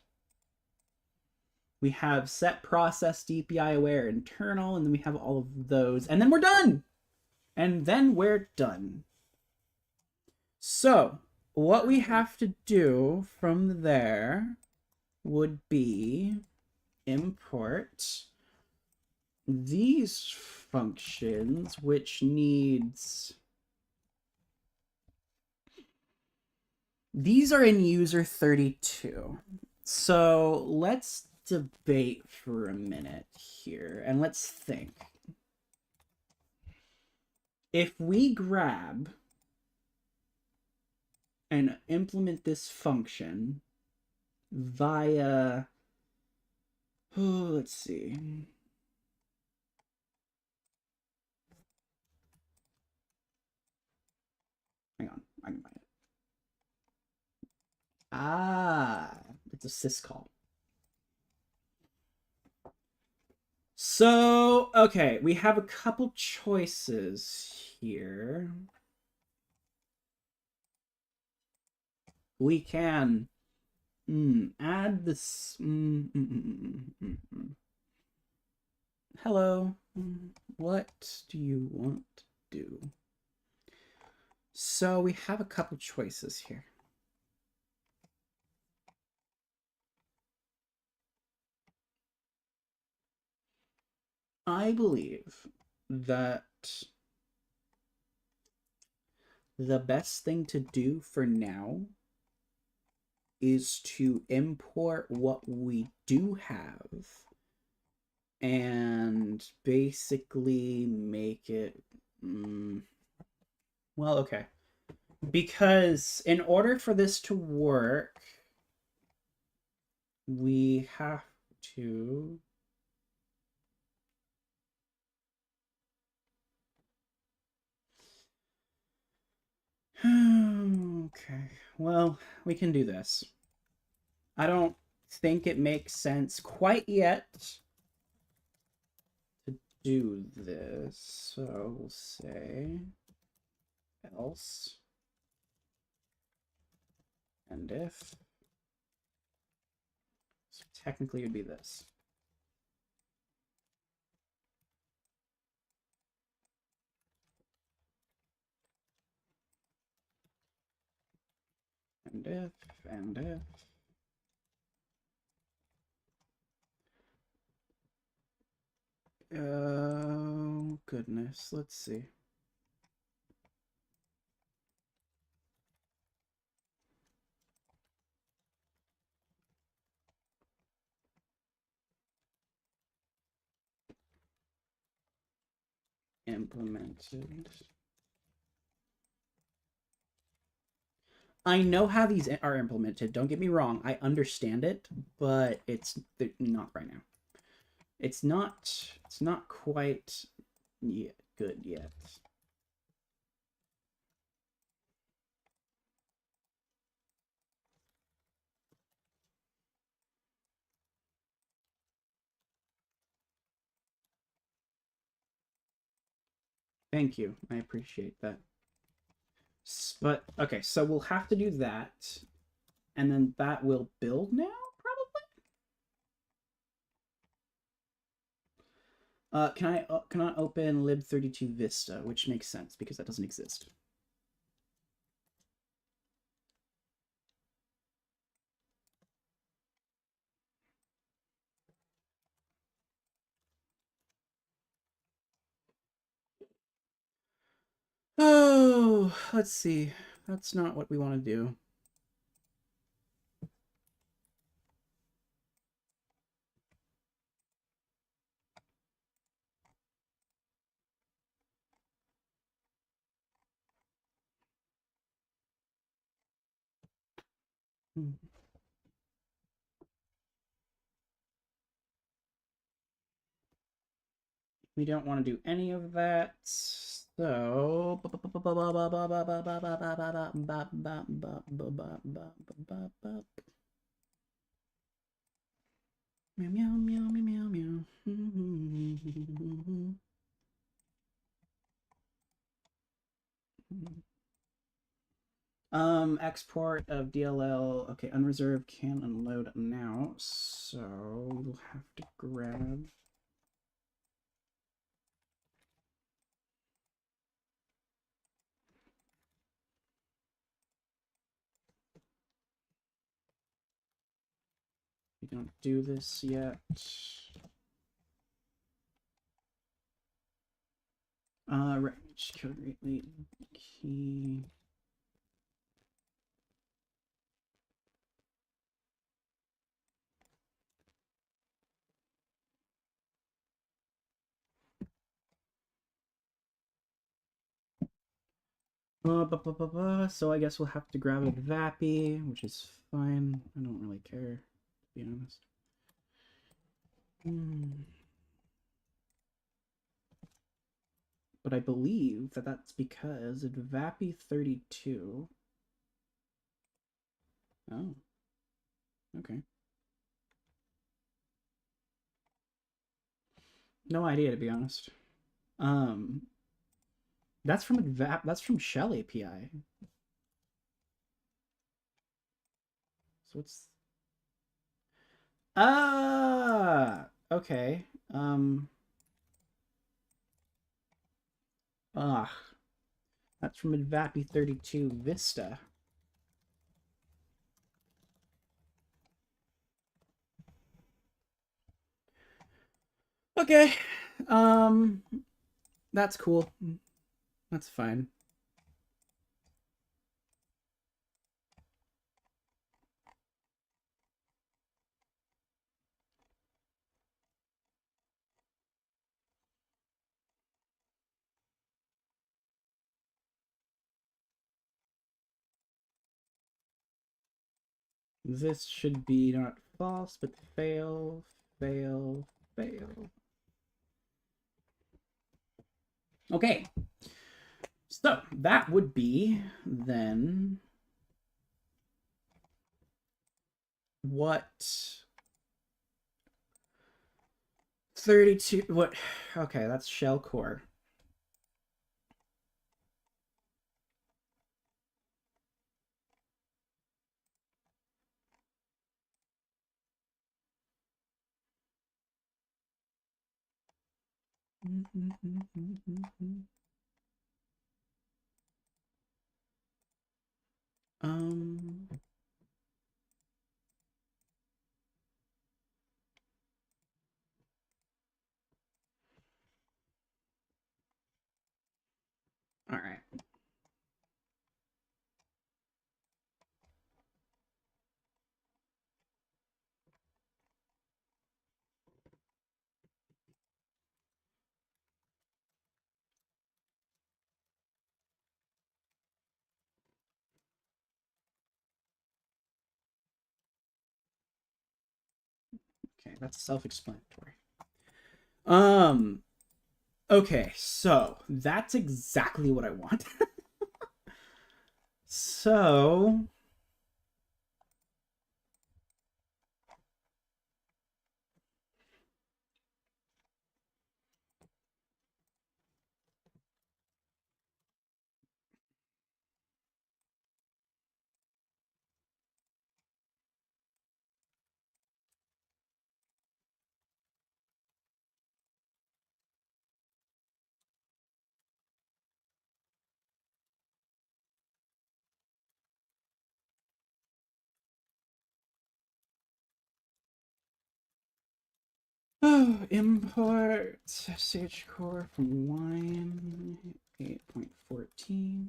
We have set process DPI aware internal, and then we have all of those, and then we're done. And then we're done. So what we have to do from there would be import these functions, which needs... These are in user 32. So let's debate for a minute here, and let's think. If we grab and implement this function via... Oh, let's see. Hang on, I can find it. Ah, it's a syscall. So, okay, we have a couple choices here. We can add this. Hello. What do you want to do? So we have a couple choices here. I believe that the best thing to do for now is to import what we do have and basically make it... well, okay. Because in order for this to work, we have to... Okay, well, we can do this. I don't think it makes sense quite yet to do this. So we'll say else and if. So technically it would be this. And if. Oh, goodness. Let's see. Implemented. I know how these are implemented. Don't get me wrong. I understand it, but it's not right now. It's not quite yet good yet. Thank you. I appreciate that. But okay, so we'll have to do that, and then that will build now, probably. Can I open lib32 Vista, which makes sense because that doesn't exist. Oh, let's see. That's not what we want to do. We don't want to do any of that. So meow meow meow meow meow meow. Export of DLL. Okay, unreserved can unload now. So we'll have to grab. We don't do this yet. Right, code rate key. So I guess we'll have to grab a Vappy, which is fine. I don't really care, to be honest. But I believe that that's because Vappy 32. Oh, okay. No idea, to be honest. That's from Shell API. So it's okay. Ah, that's from Vappy 32 Vista. Okay. That's cool. That's fine. This should be not false, but fail, fail, fail. Okay. So that would be then what 32 what okay, that's shell core. Um all right. Okay, that's self-explanatory. Okay, so that's exactly what I want. So import SH core from Wine 8.14.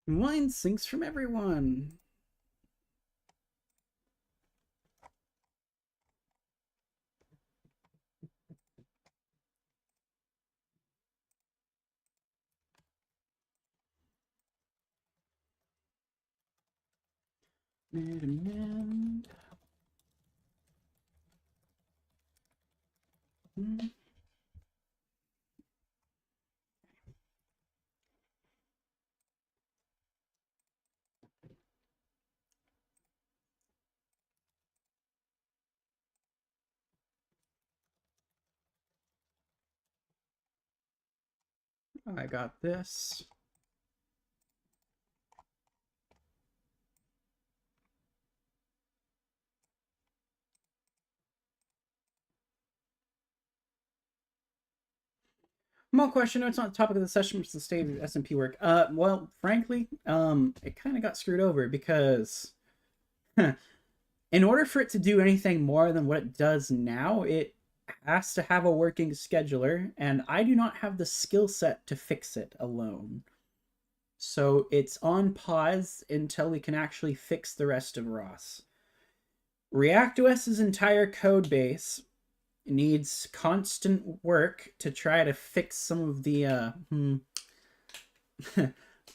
Wine syncs from everyone. Amend. I got this. More question. It's not the topic of the session, which is the state of SMP work. Well, frankly, it kind of got screwed over because in order for it to do anything more than what it does now, it has to have a working scheduler, and I do not have the skill set to fix it alone. So it's on pause until we can actually fix the rest of ROS. ReactOS's entire code base needs constant work to try to fix some of the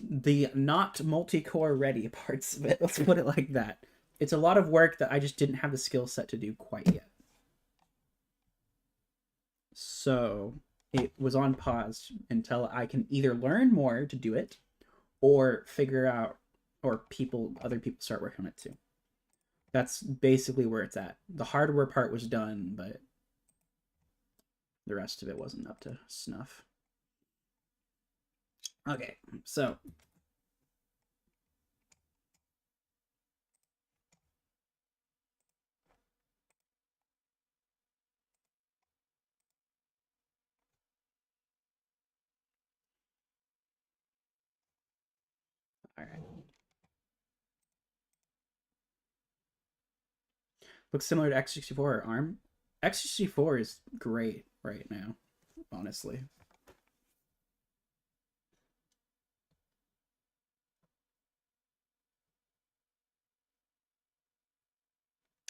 the not multi-core ready parts of it. Let's put it like that. It's a lot of work that I just didn't have the skill set to do quite yet. So it was on pause until I can either learn more to do it or figure out, or other people start working on it too. That's basically where it's at. The hardware part was done, but the rest of it wasn't up to snuff. Okay, so all right. Looks similar to x64 or ARM. X64 is great right now, honestly.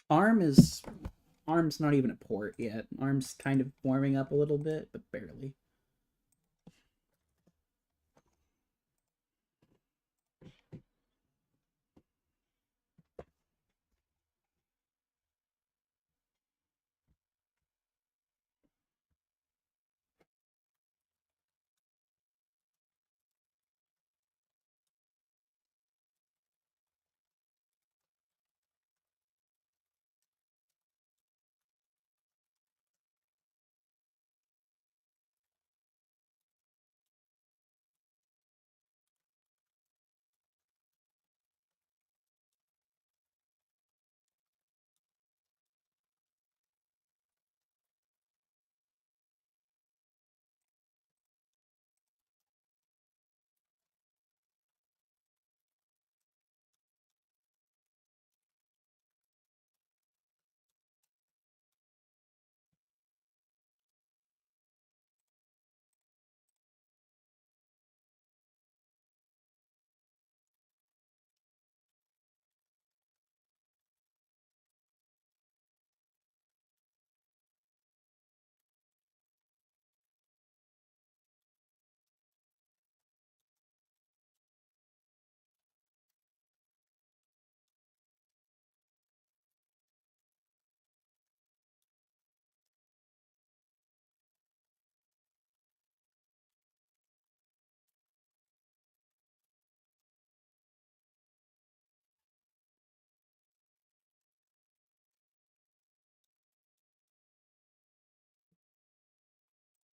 ARM's not even a port yet. ARM's kind of warming up a little bit, but barely.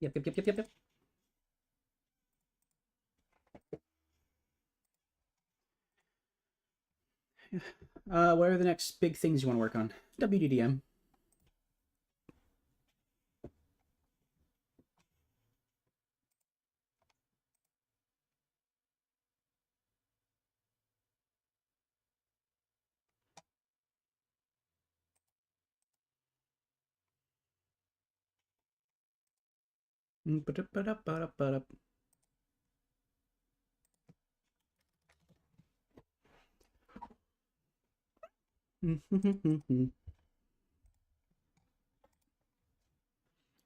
Yep, yep, yep, yep, yep, yep. What are the next big things you want to work on? WDDM.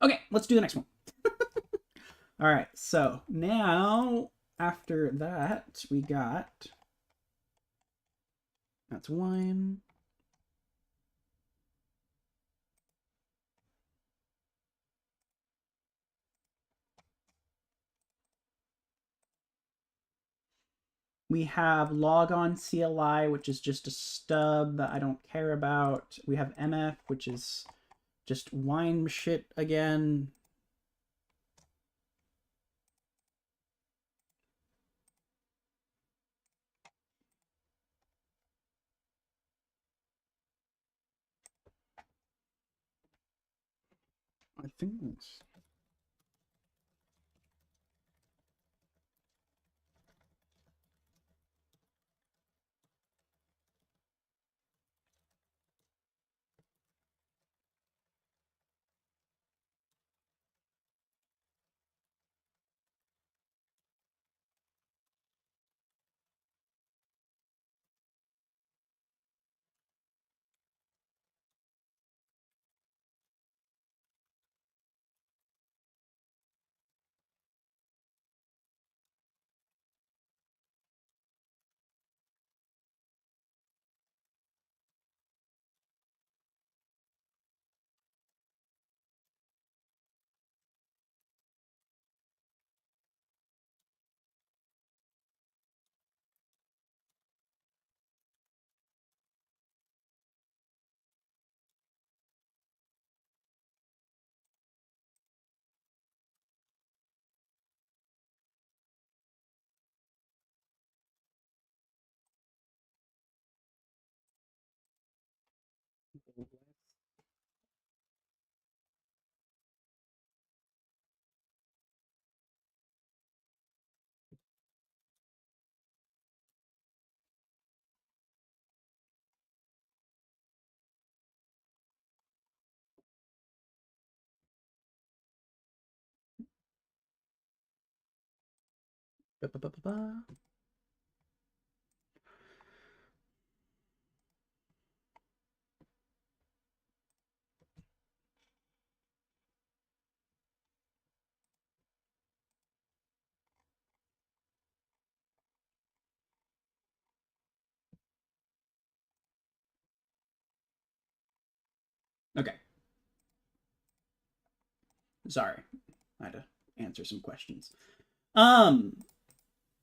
Okay, let's do the next one. All right, so now after that, we got, that's wine. We have logon CLI, which is just a stub that I don't care about. We have MF, which is just wine shit again. I think that's... Okay. Sorry. I had to answer some questions.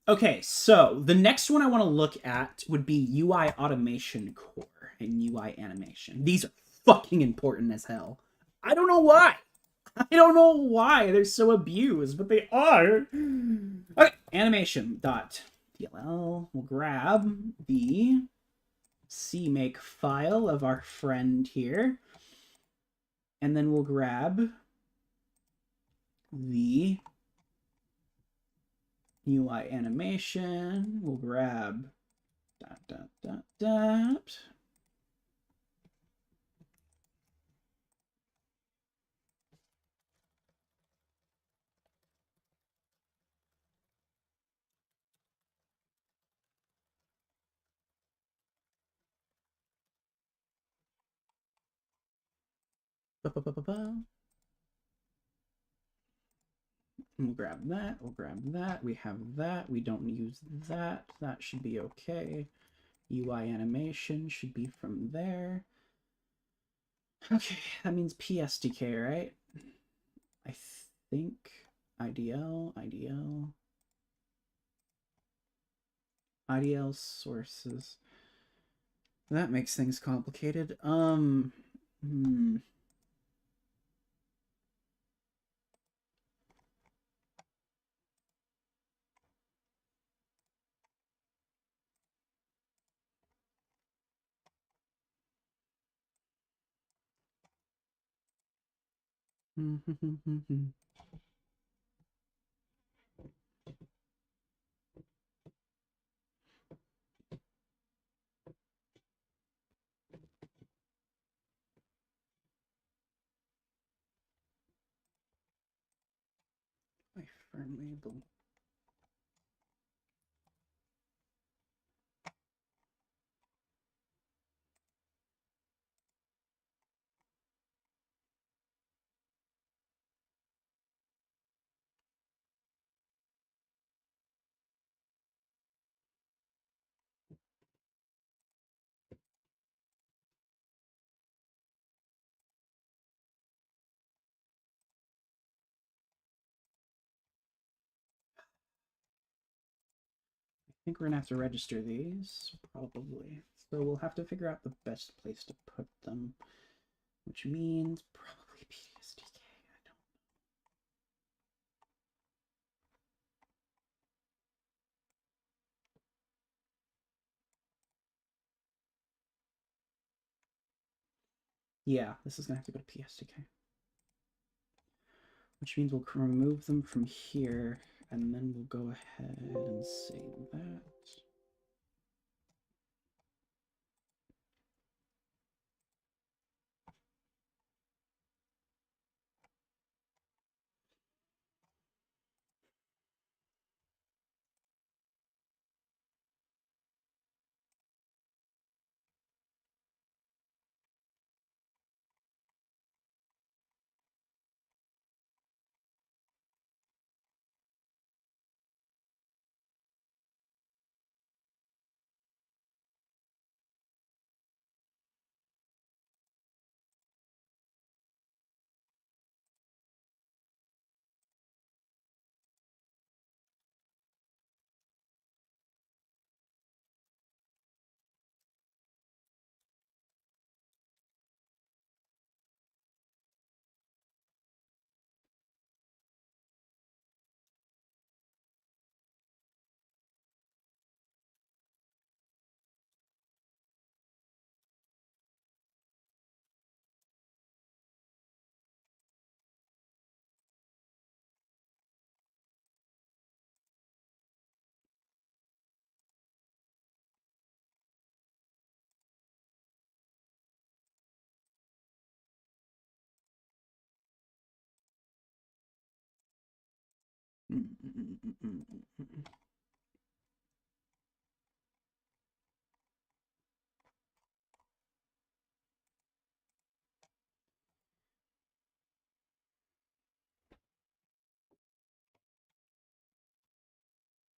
Okay, so the next one I want to look at would be UI automation core and UI animation. These are fucking important as hell. I don't know why. I don't know why they're so abused, but they are. Okay, animation.dll. We'll grab the CMake file of our friend here. And then we'll grab the UI animation. We'll grab ... We'll grab that. We'll grab that. We have that. We don't use that. That should be okay. UI animation should be from there. Okay, that means PSDK, right? I think IDL sources. That makes things complicated. I firmly believe. I think we're gonna have to register these, probably. So we'll have to figure out the best place to put them, which means probably PSDK. I don't. Yeah, this is gonna have to go to PSDK. Which means we'll remove them from here, and then we'll go ahead and save that.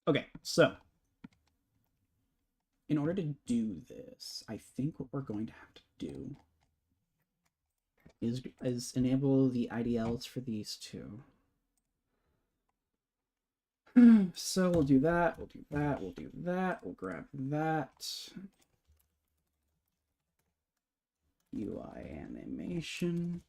Okay, so in order to do this, I think what we're going to have to do is enable the IDLs for these two. So we'll do that, we'll do that, we'll do that, we'll grab that. UI animation.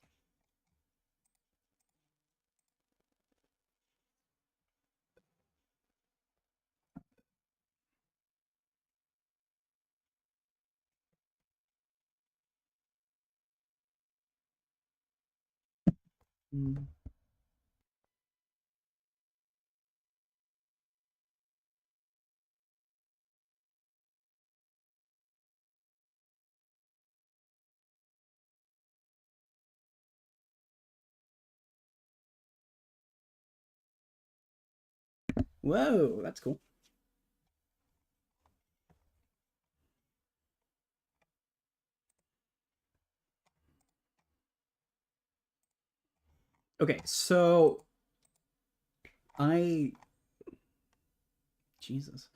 Whoa, that's cool. Okay, so Jesus.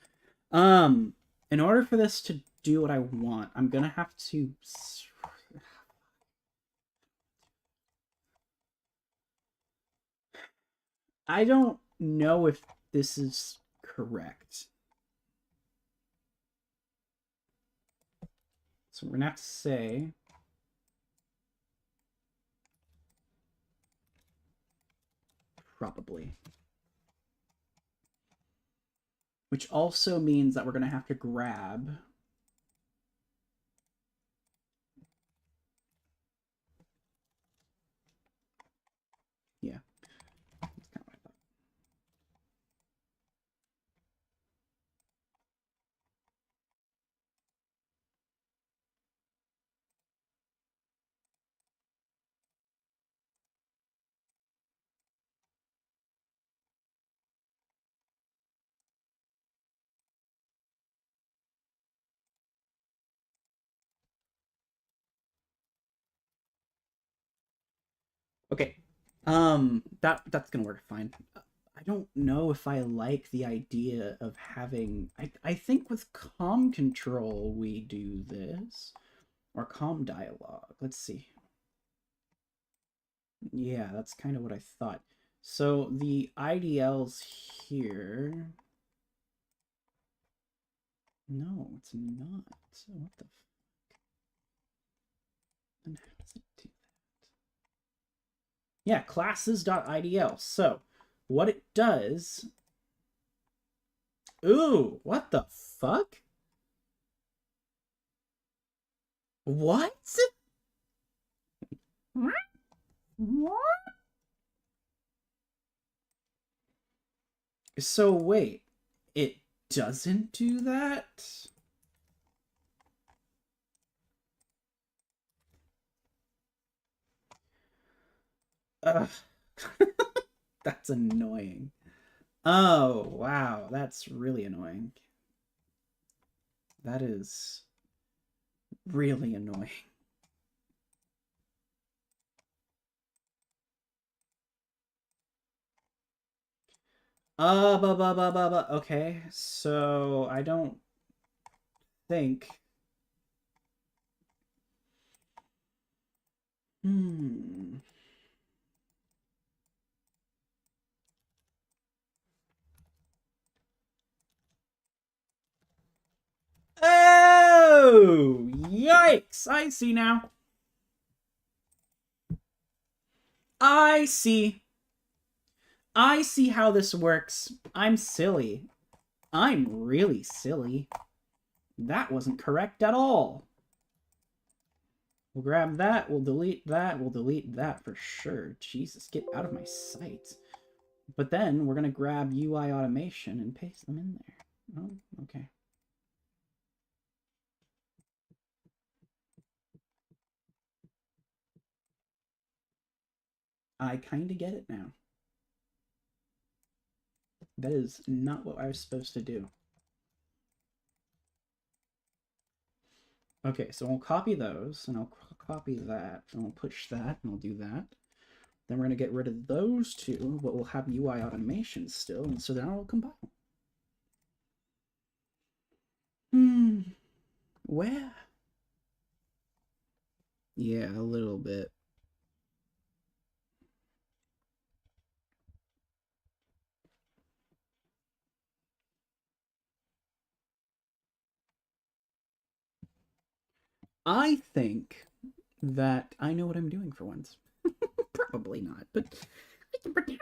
In order for this to do what I want, I'm gonna have to I don't know if this is correct. So we're gonna have to say probably. Which also means that we're gonna have to grab Okay. That's gonna work fine. I don't know if I like the idea of having. I think with com control we do this, or com dialogue. Let's see. Yeah, that's kind of what I thought. So the IDL's here. No, it's not. So what the fuck? And how does it do that? Yeah, classes.idl. So what it does. Ooh, what the fuck? What? What? So wait, it doesn't do that? Ugh. That's annoying. Oh, wow, that's really annoying. That is really annoying. Okay, so I don't think. Hmm. Oh, yikes! I see now. I see. I see how this works. I'm silly. I'm really silly. That wasn't correct at all. We'll grab that, we'll delete that for sure. Jesus, get out of my sight. But then we're going to grab UI automation and paste them in there. Oh, okay. I kind of get it now. That is not what I was supposed to do. Okay, so we'll copy those, and I'll copy that, and we'll push that, and we'll do that. Then we're going to get rid of those two, but we'll have UI automation still, and so then I'll compile. Where? Yeah, a little bit. I think that I know what I'm doing for once. Probably not, but I can pretend.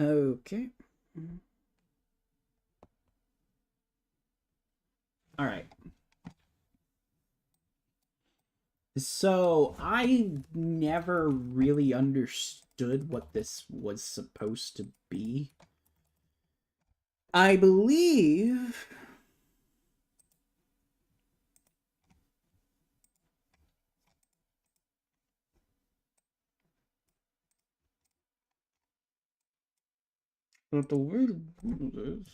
Okay. All right. So I never really understood what this was supposed to be. I believe that the way to do this.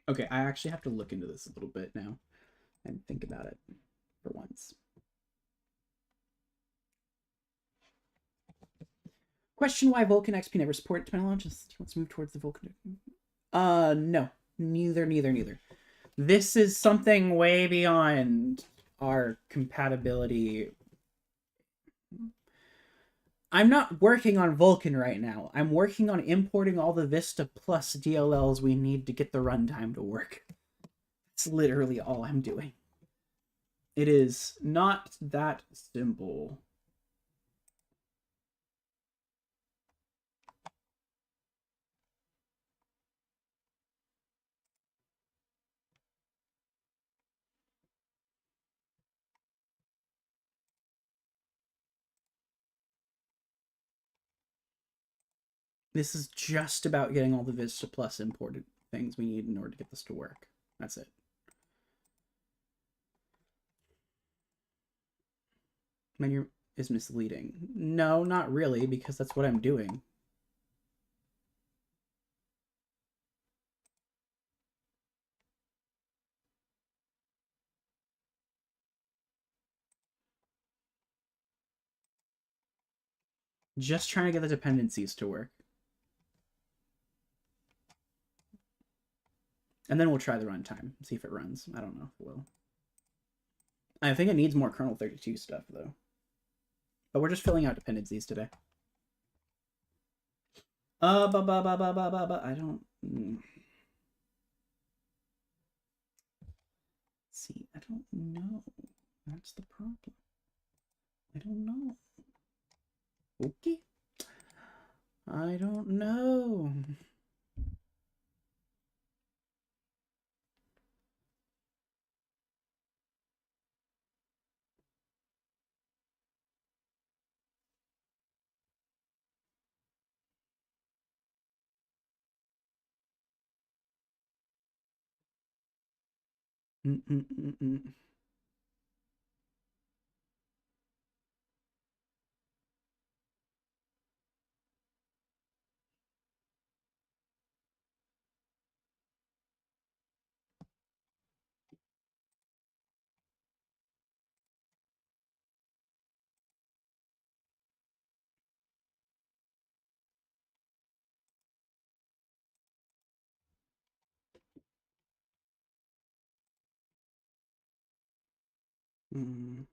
Okay, I actually have to look into this a little bit now and think about it for once. Question why Vulkan XP never supported dependent launches. Let's move towards the Vulkan. No. Neither. This is something way beyond our compatibility. I'm not working on Vulkan right now. I'm working on importing all the Vista Plus DLLs we need to get the runtime to work. It's literally all I'm doing. It is not that simple. This is just about getting all the Vista Plus imported things we need in order to get this to work. That's it. Menu is misleading. No, not really, because that's what I'm doing. Just trying to get the dependencies to work. And then we'll try the runtime, see if it runs. I don't know if it will. I think it needs more kernel 32 stuff, though. But we're just filling out dependencies today. I don't... See, I don't know. That's the problem. I don't know. Okay. I don't know. Mm-mm-mm-mm. Mm.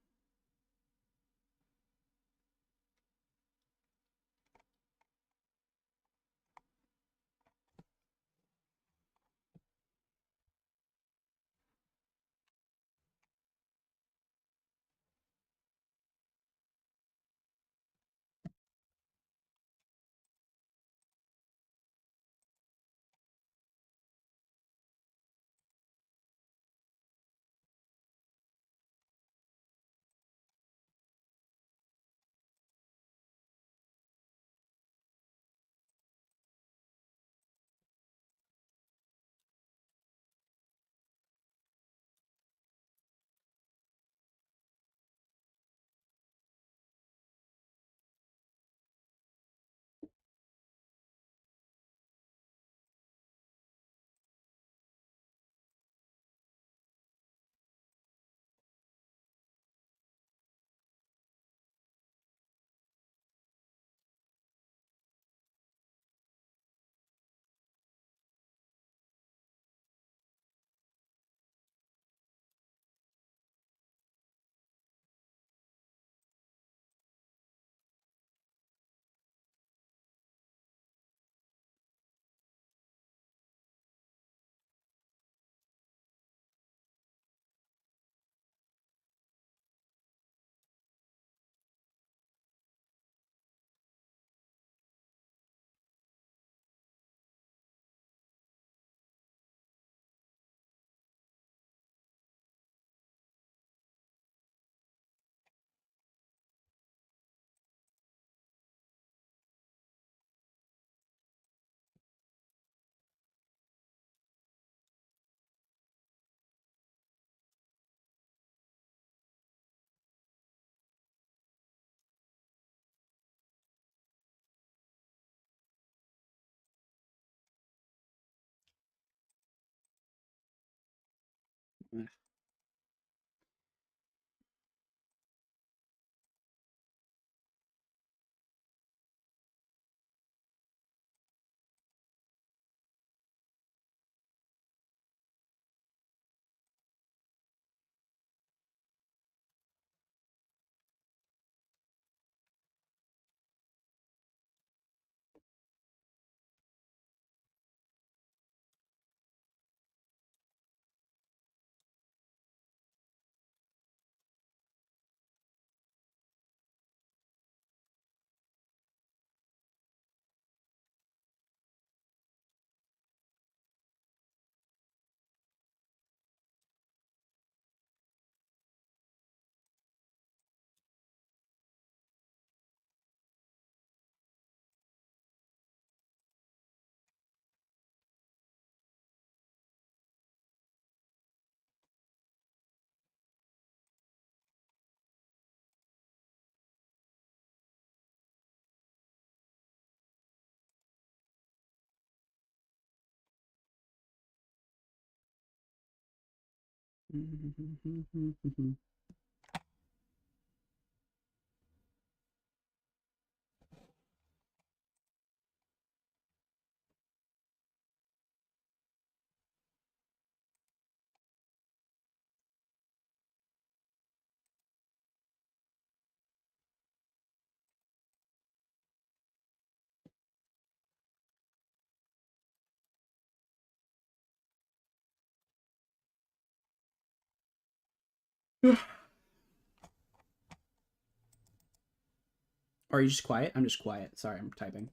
Are you just quiet? I'm just quiet. Sorry, I'm typing.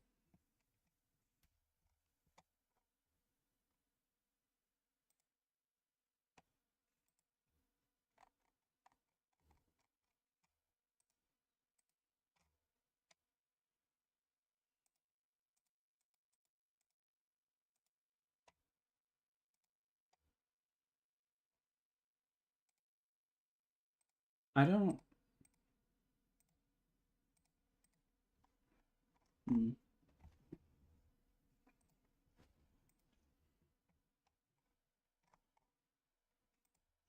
I don't. Hmm.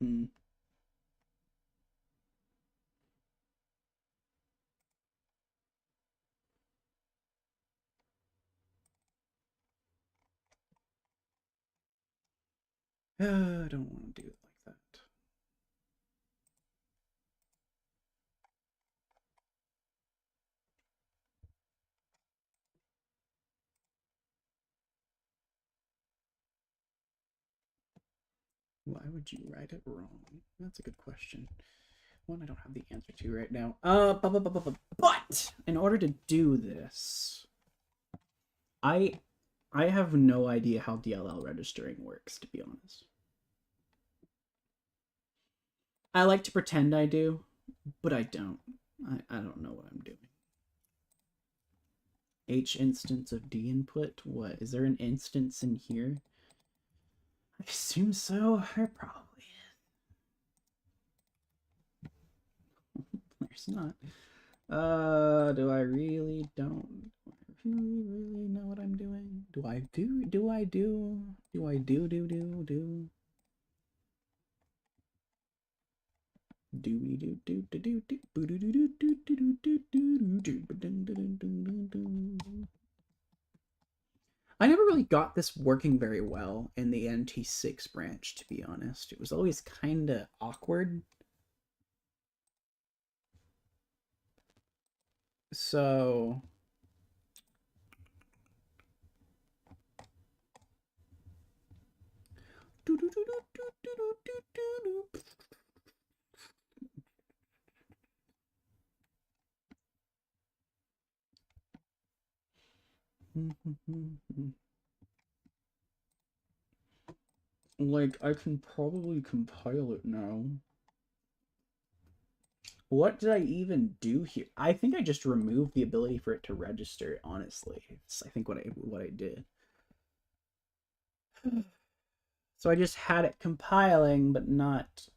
Hmm. I don't want to do it like that. Why would you write it wrong? That's a good question. One I don't have the answer to right now. But in order to do this, I I have no idea how DLL registering works, to be honest. I like to pretend I do, but I don't. I don't know what I'm doing. H instance of D input? What? Is there an instance in here? I assume so. There probably is. There's not. Do I really don't really know what I'm doing? Do I do? Do I do? Do I do? Do do do? Do we do do do do do do do do do do do do do do. I never really got this working very well in the NT6 branch, to be honest. It was always kind of awkward. So like, I can probably compile it now. What did I even do here? I think I just removed the ability for it to register, honestly. It's, I think, what I did. So I just had it compiling, but not...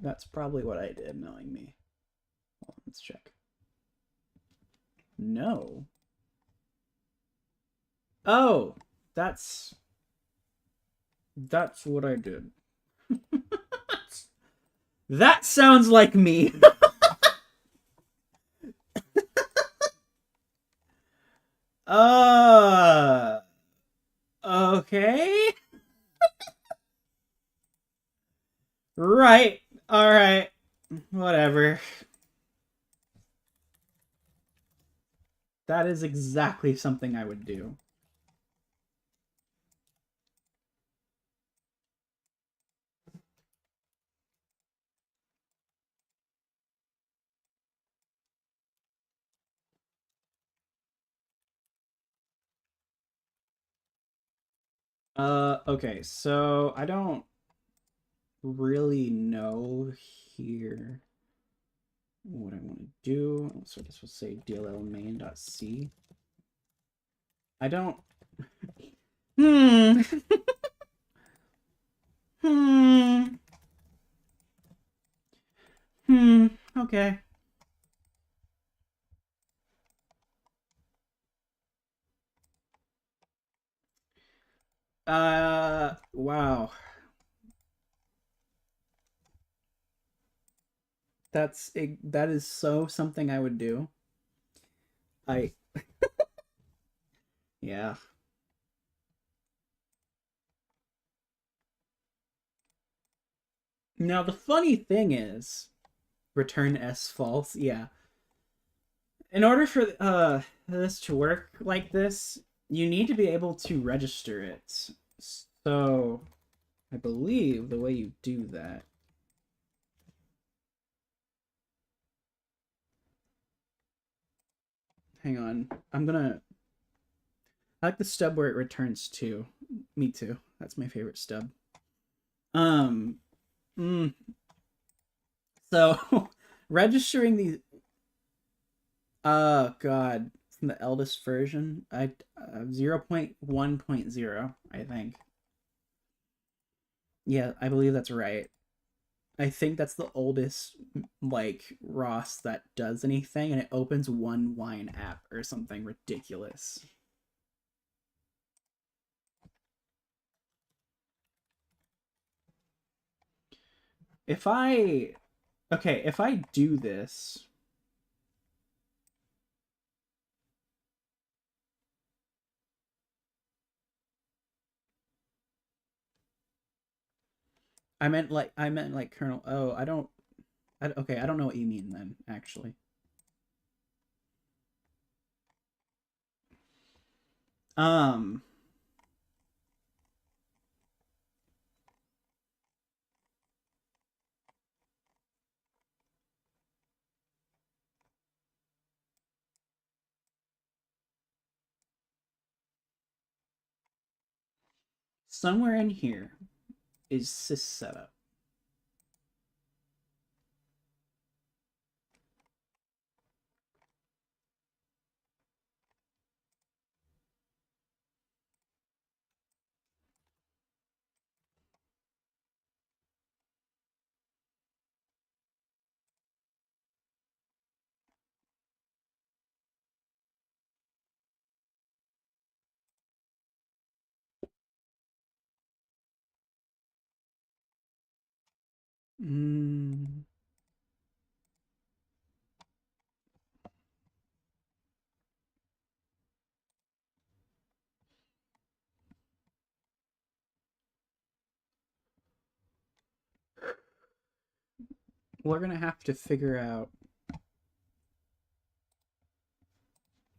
That's probably what I did, knowing me. Well, let's check. No. Oh, that's what I did. That sounds like me. uh okay. Right. All right. Whatever. That is exactly something I would do. Okay, so I don't really know here what I want to do. So I guess we'll say dll main.c. I don't... Hmm. Hmm. Hmm. Okay. Wow. That is so something I would do. I Yeah. Now the funny thing is, return S false. Yeah. In order for this to work like this, you need to be able to register it. So I believe the way you do that. Hang on. I like the stub where it returns two. Me too. That's my favorite stub. Um mm, so registering these god, from the eldest version, I 0.1.0, I think. Yeah, I believe that's right. I think that's the oldest like ROS that does anything, and it opens one wine app or something ridiculous. If I Okay, if I do this, I meant like kernel. Oh, okay, I don't know what you mean then, actually. Um Somewhere in here is sys setup. Mm, we're gonna have to figure out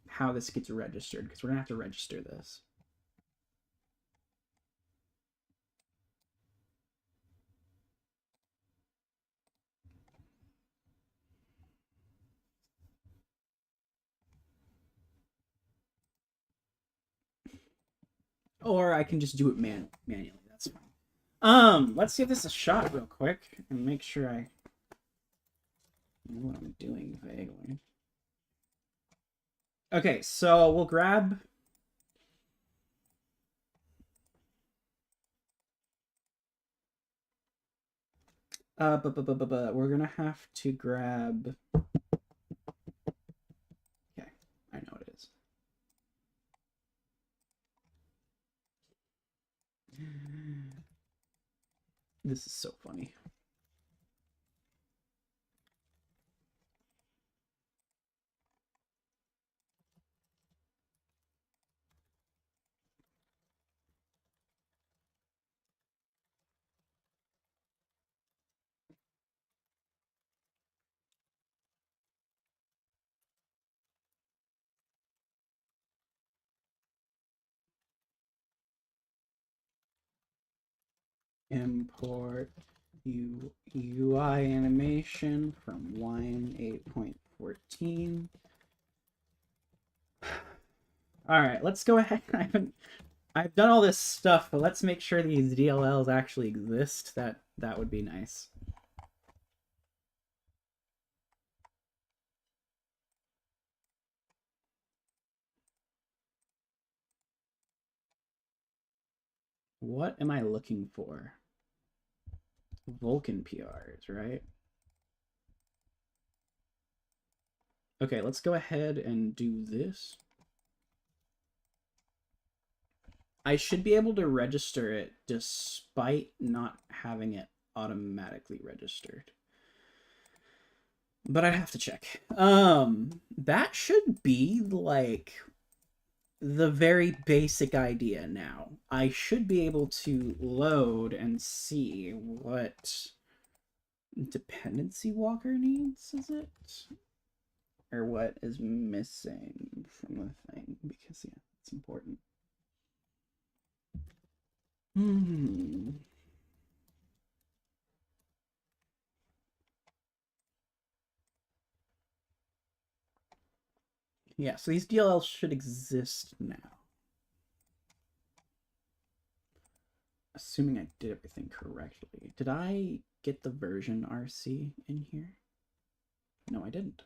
how this gets registered because we're gonna have to register this. Or I can just do it manually. That's fine. Let's give this a shot real quick and make sure I know what I'm doing vaguely. Okay, so we'll grab we're gonna have to grab. Okay, I know what it is. This is so funny. Import UI animation from Wine 8.14. All right, let's go ahead. I've done all this stuff, but let's make sure these DLLs actually exist. That would be nice. What am I looking for? Vulkan PRs, right? Okay, let's go ahead and do this. I should be able to register it despite not having it automatically registered. But I have to check. That should be like the very basic idea now. I should be able to load and see what dependency walker needs, is it? Or what is missing from the thing, because yeah, it's important. Yeah, so these DLLs should exist now. Assuming I did everything correctly. Did I get the version RC in here? No, I didn't.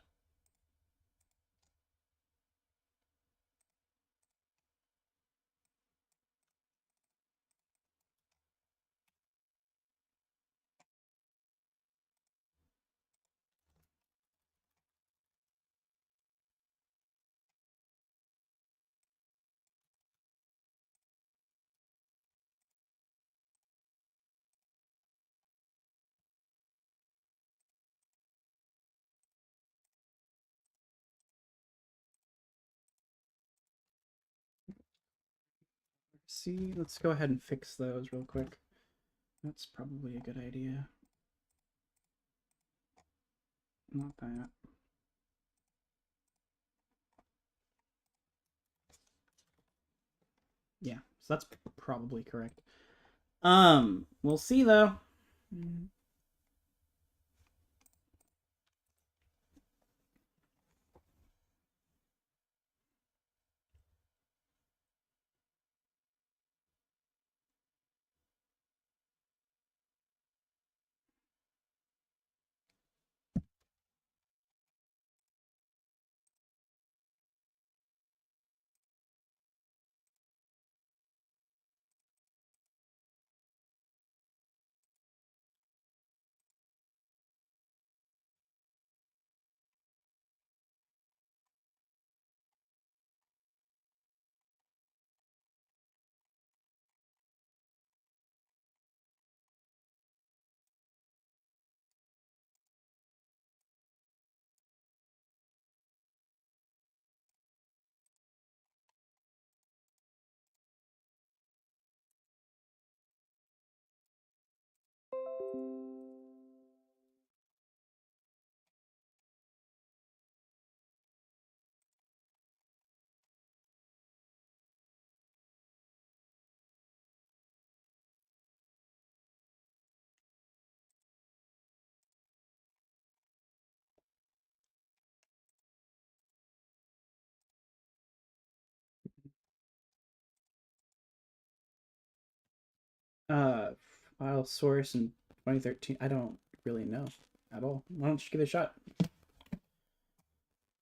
See, let's go ahead and fix those real quick. That's probably a good idea. Not that. Yeah, so that's probably correct. We'll see though. Uh, File source in 2013. I don't really know at all. Why don't you give it a shot?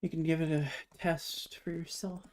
You can give it a test for yourself.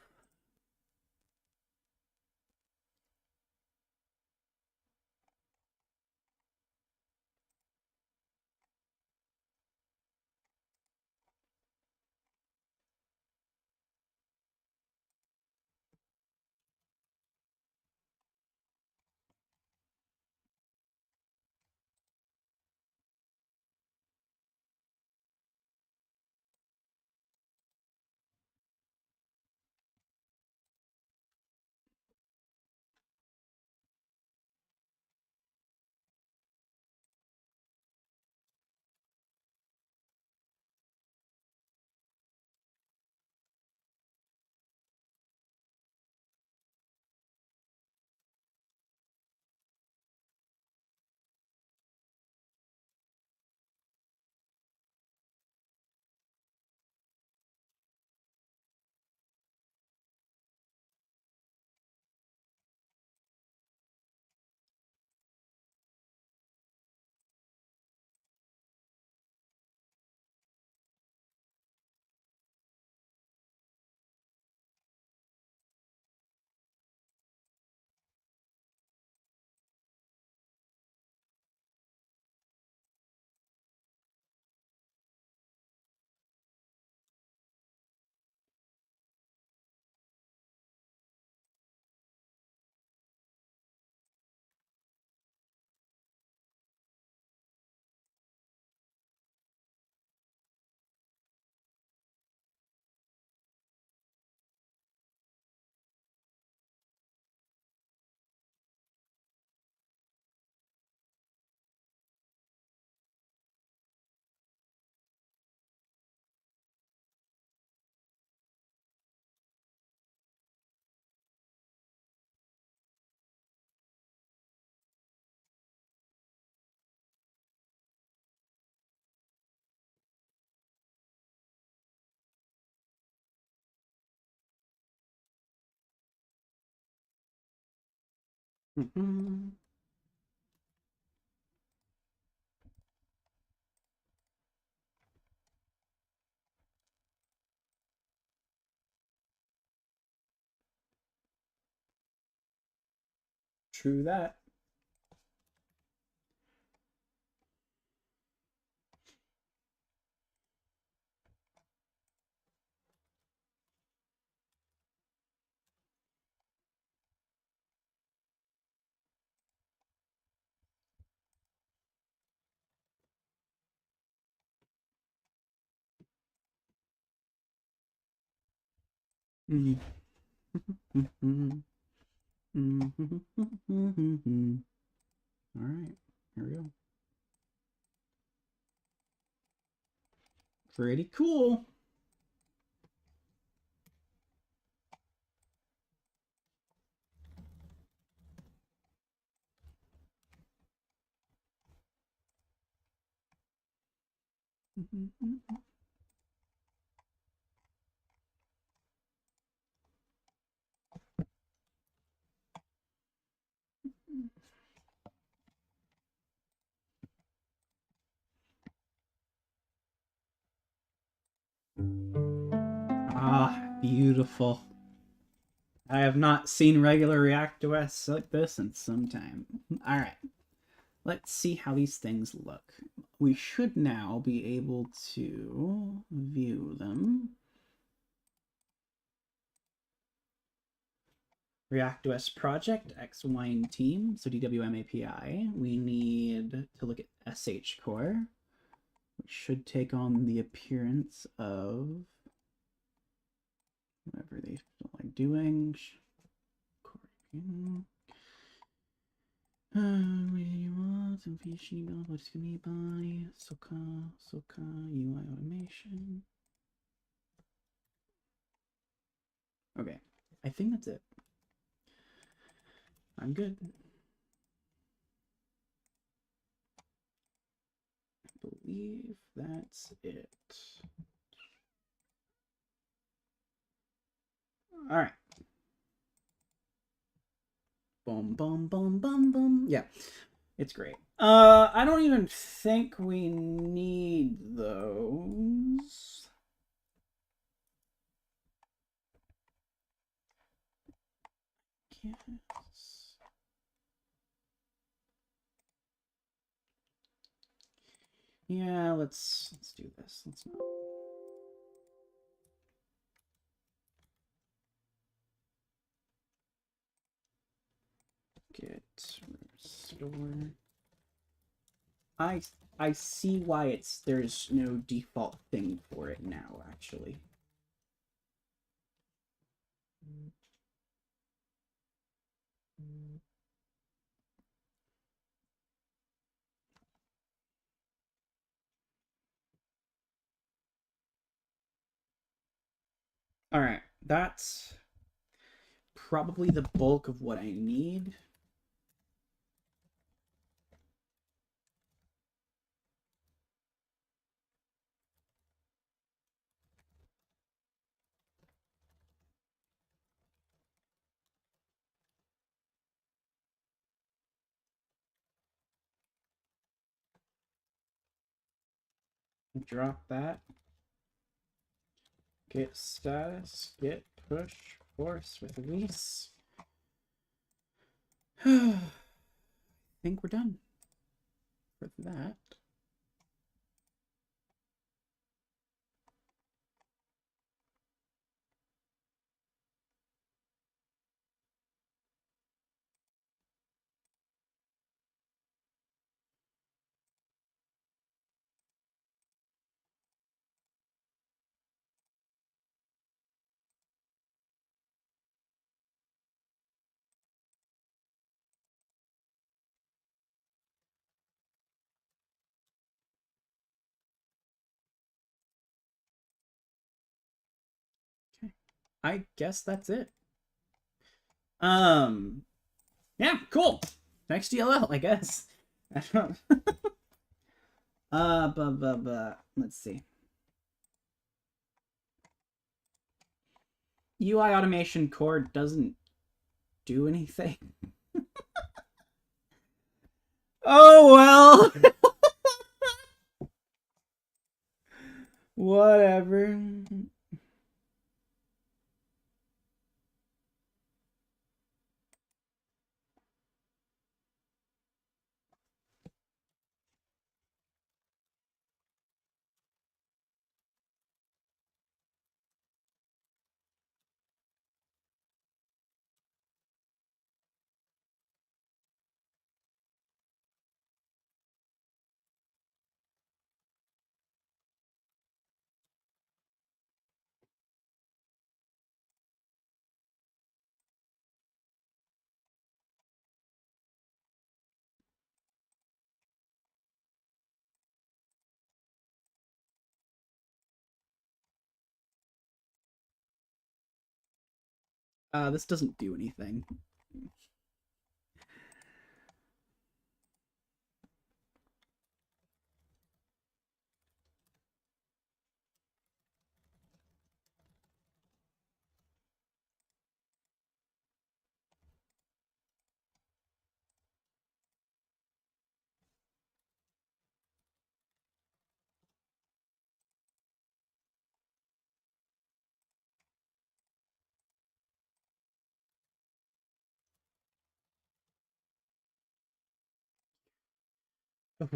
Mm-hmm. True that. Mm-hmm. All right, here we go. Pretty cool. Ah, beautiful. I have not seen regular ReactOS like this in some time. All right, let's see how these things look. We should now be able to view them. ReactOS project, X, Y, and team, so DWM API. We need to look at SH core, which should take on the appearance of whatever they feel like doing. Soka UI automation. Okay, I think that's it. I'm good. I believe that's it. All right. Boom, boom, boom, boom, boom. Yeah, it's great. I don't even think we need those. Yes. Yeah, let's do this. Let's not. Get restore. I see why there's no default thing for it now, actually. All right, that's probably the bulk of what I need. Drop that. Get status, get push, force with release. I think we're done for that. Okay. I guess that's it. Yeah, cool. Next DLL, I guess. I don't let's see. UI automation core doesn't do anything. Oh well. Whatever. This doesn't do anything.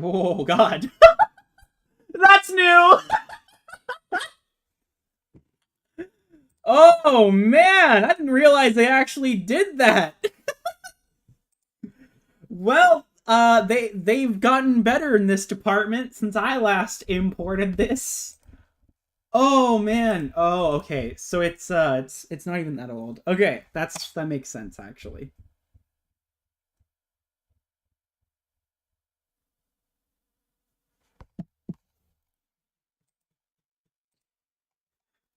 Oh God. That's new. Oh man, I didn't realize they actually did that. Well, they've gotten better in this department since I last imported this. Oh man. Oh, okay. So it's not even that old. Okay, that makes sense actually.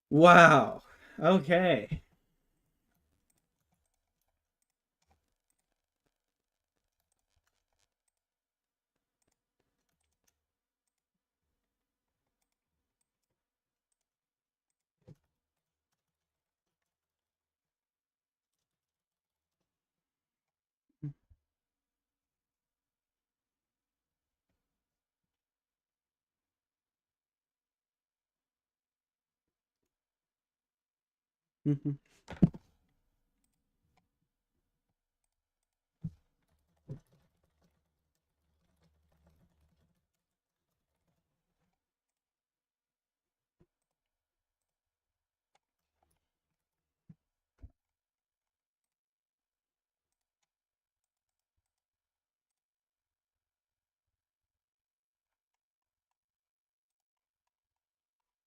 Wow. Okay.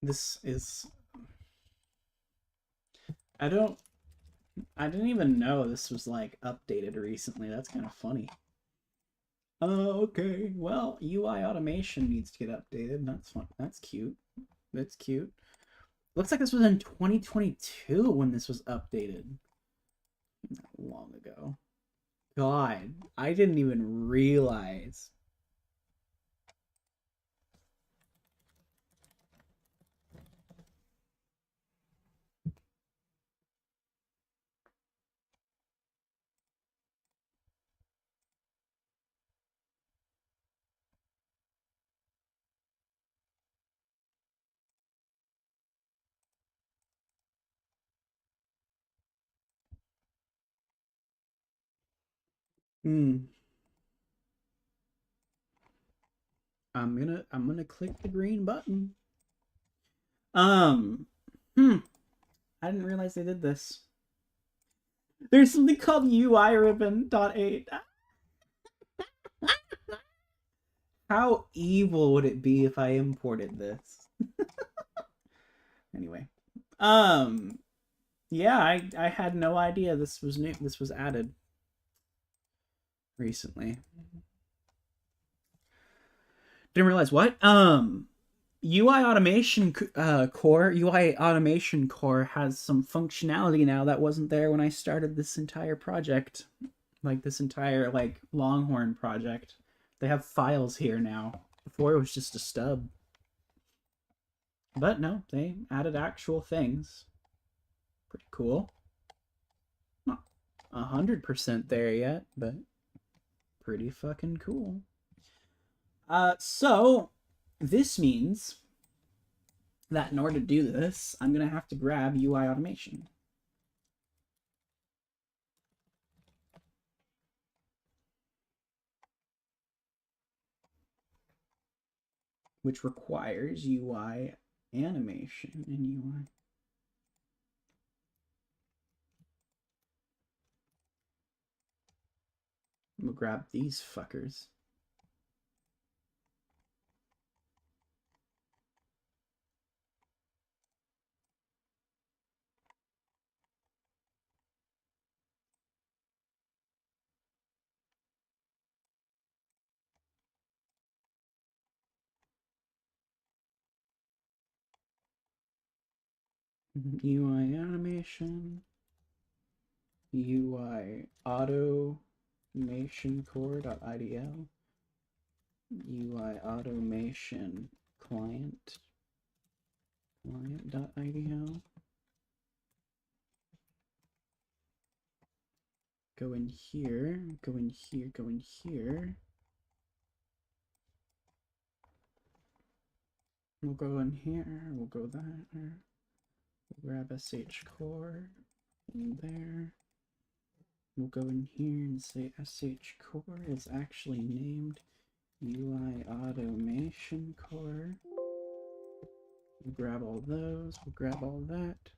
This is I don't I didn't even know this was like updated recently. That's kind of funny. Oh, okay. Well, UI automation needs to get updated. That's fun. That's cute. That's cute. Looks like this was in 2022 when this was updated. Not long ago. God, I didn't even realize. Hmm. I'm gonna click the green button. Um. Hmm. I didn't realize they did this. There's something called UI ribbon.8. How evil would it be if I imported this? Anyway. Um. Yeah, I had no idea this was new. This was added recently. Didn't realize what? UI automation core has some functionality now that wasn't there when I started this entire project. Like this entire like Longhorn project. They have files here now. Before it was just a stub. But no, they added actual things. Pretty cool. Not 100% there yet, but pretty fucking cool. So this means that in order to do this, I'm going to have to grab UI automation. Which requires UI animation and UI. We'll grab these fuckers. UI animation, UI automation core.idl, UI automation client.idl. Go in here, go in here, go in here. We'll go in here, we'll go there. We'll grab sh core in there. We'll go in here and say sh core is actually named UI automation core. We'll grab all those, we'll grab all that.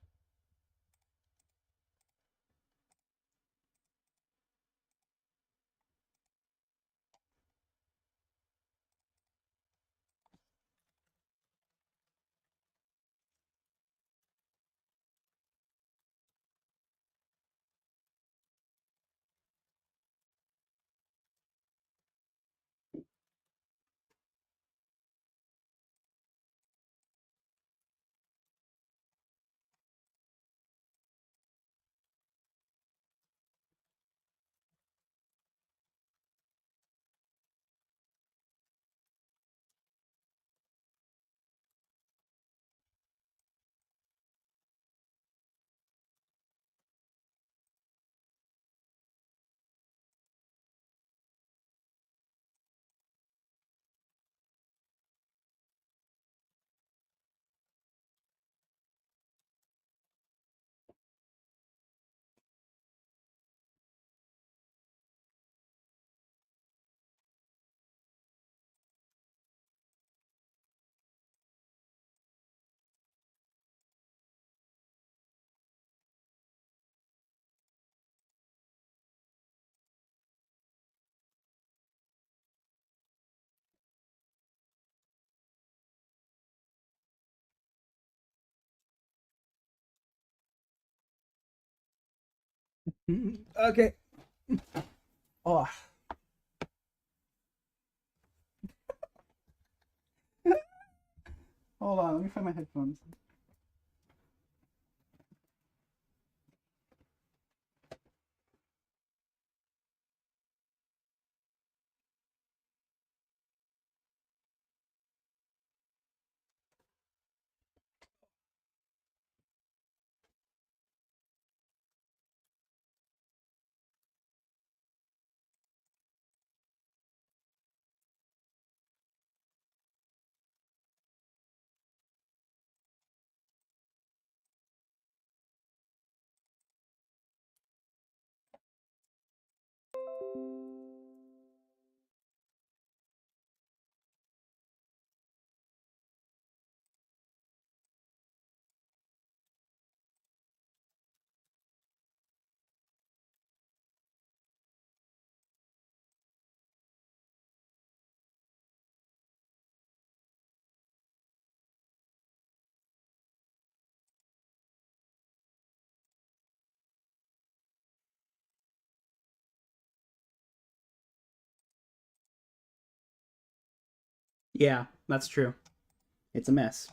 Okay. Oh. Hold on, let me find my headphones. Yeah, that's true. It's a mess.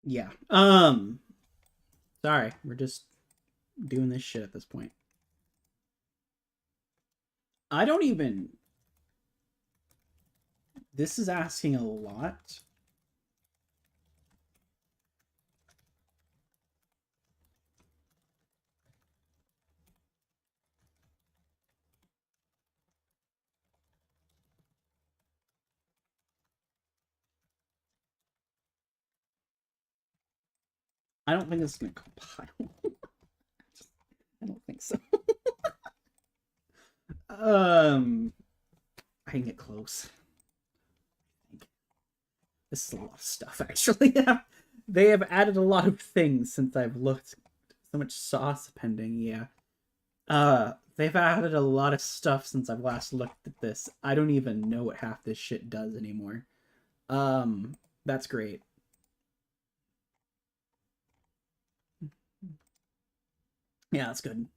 Yeah. Sorry, we're just doing this shit at this point. I don't even. This is asking a lot. I don't think this is gonna compile. I don't think so. I can get close. This is a lot of stuff, actually. They have added a lot of things since I've looked. So much sauce pending, yeah. They've added a lot of stuff since I've last looked at this. I don't even know what half this shit does anymore. That's great. Yeah, that's good.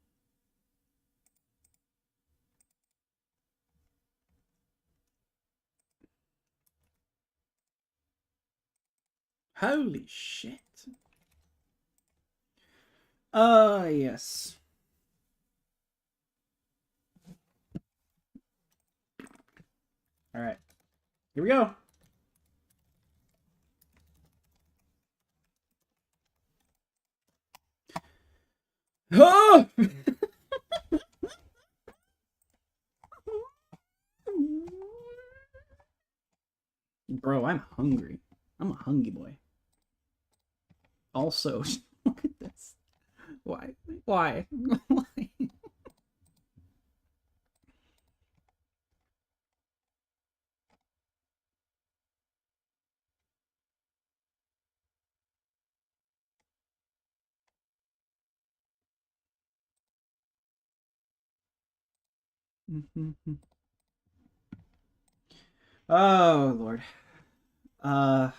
Holy shit. Yes. All right. Here we go. Oh! Bro, I'm hungry. I'm a hungry boy. Also, look at this. Why? Why? Why? Oh, Lord. Uh,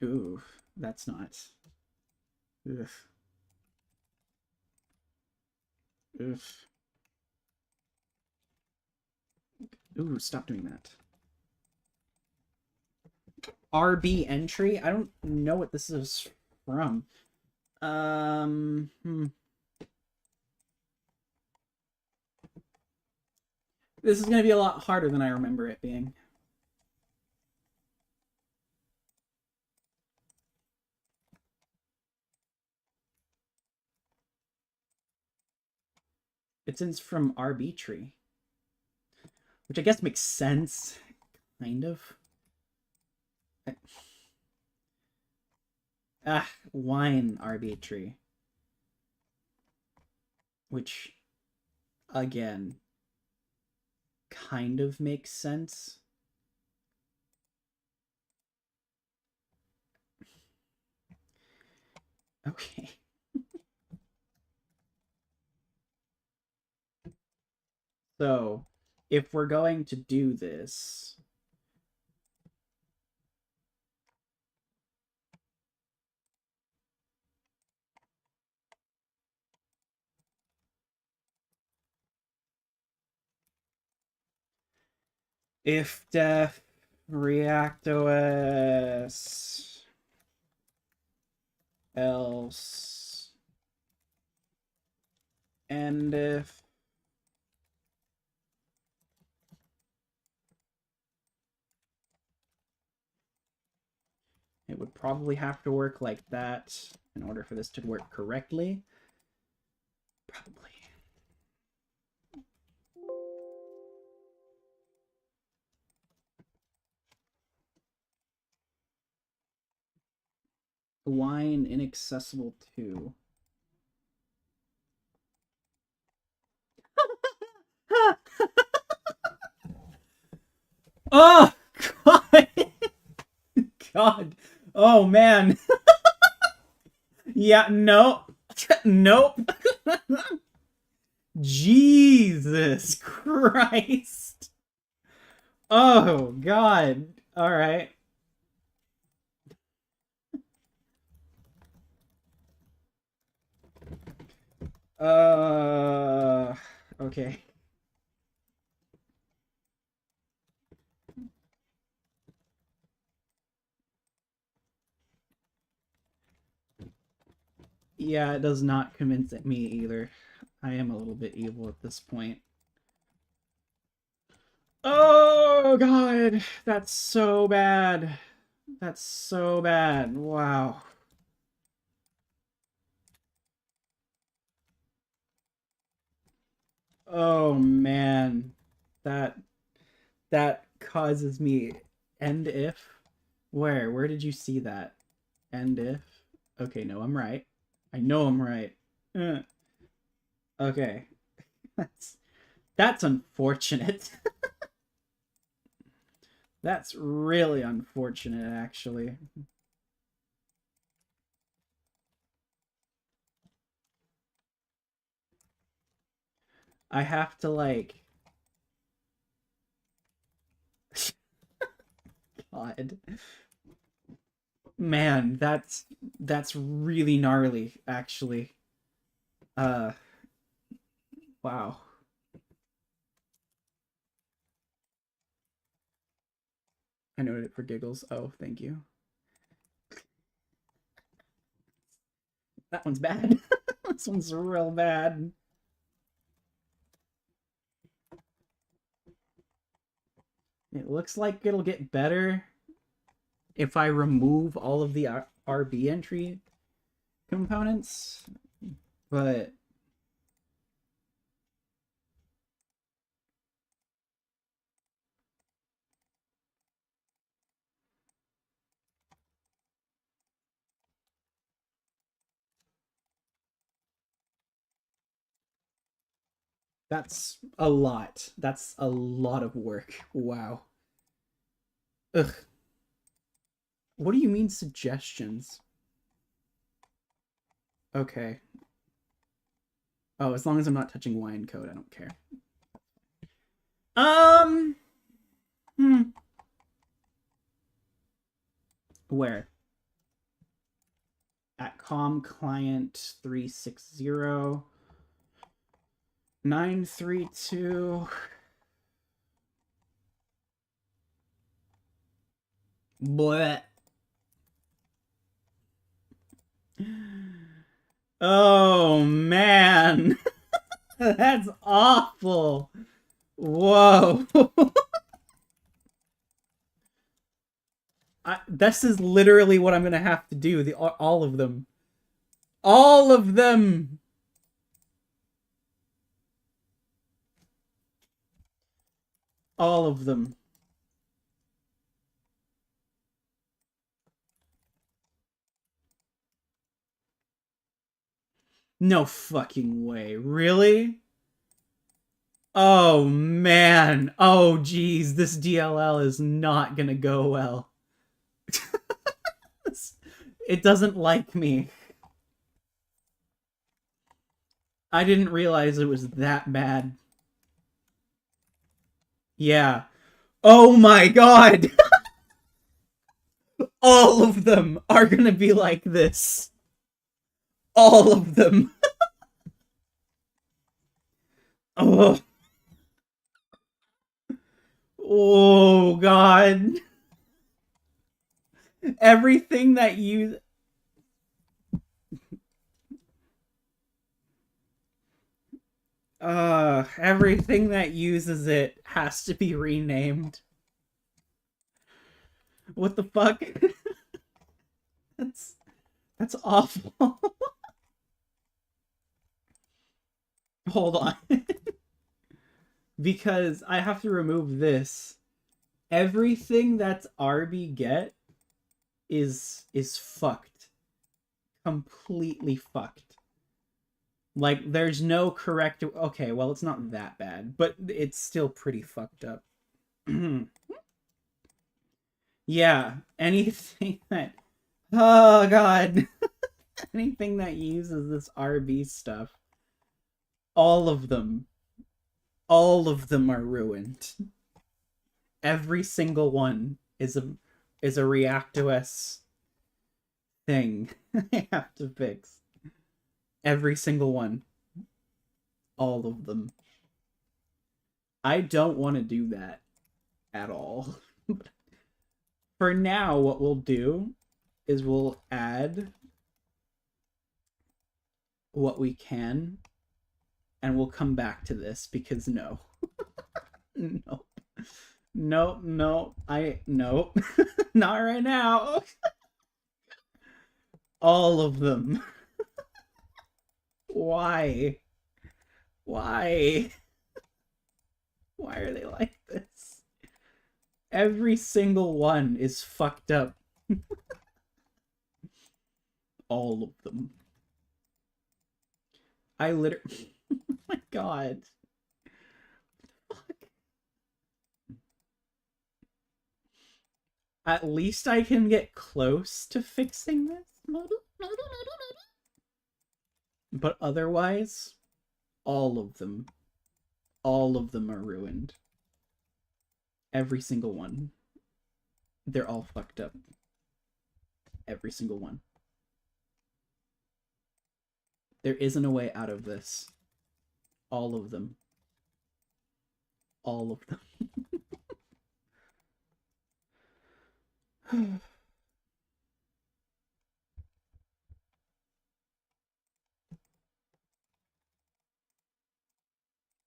ooh, that's not. Ugh. Ugh. Ooh, stop doing that. RB entry? I don't know what this is from. This is going to be a lot harder than I remember it being. It's from RB tree. Which I guess makes sense. Kind of. Wine RB tree. Which, again, kind of makes sense. Okay. So, if we're going to do this, if def ReactOS else and if it would probably have to work like that in order for this to work correctly. Probably. Wine inaccessible to. Oh God! God! Oh man! Yeah, no, nope. Jesus Christ! Oh God! All right. Okay. Yeah, it does not convince me either. I am a little bit evil at this point. Oh, God. That's so bad. That's so bad. Wow. Oh, man. That causes me... End if? Where did you see that? End if? Okay, no, I'm right. I know I'm right. Okay. That's unfortunate. That's really unfortunate, actually. I have to, like... God. Man, that's really gnarly, actually. Uh, wow. I noted it for giggles. Oh, thank you. That one's bad. This one's real bad. It looks like it'll get better if I remove all of the RB entry components, but that's a lot. That's a lot of work. Wow. Ugh. What do you mean suggestions? Okay. Oh, as long as I'm not touching wine code, I don't care. Um. Where? At com client 360 932. Bleh. Oh man. That's awful. Whoa. This is literally what I'm gonna have to do. All of them. All of them. All of them. No fucking way. Really? Oh man. Oh geez, this DLL is not gonna go well. It doesn't like me. I didn't realize it was that bad. Yeah. Oh my god! All of them are gonna be like this. All of them. Oh. Oh god. Everything that you... everything that uses it has to be renamed. What the fuck? That's awful. Hold on. Because I have to remove this. Everything that's RB get is fucked. Completely fucked. Like, there's no correct... Okay, well, it's not that bad, but it's still pretty fucked up. Yeah, anything that... Oh, God. Anything that uses this RB stuff. All of them. All of them are ruined. Every single one is a ReactOS thing I have to fix. Every single one. All of them. I don't want to do that at all. For now, what we'll do is we'll add what we can, and we'll come back to this because no. Nope. Nope, nope. Nope. Not right now. All of them. Why? Why? Why are they like this? Every single one is fucked up. All of them. I literally... Oh my god. At least I can get close to fixing this. But otherwise, all of them are ruined. Every single one. They're all fucked up. Every single one. There isn't a way out of this. All of them. All of them.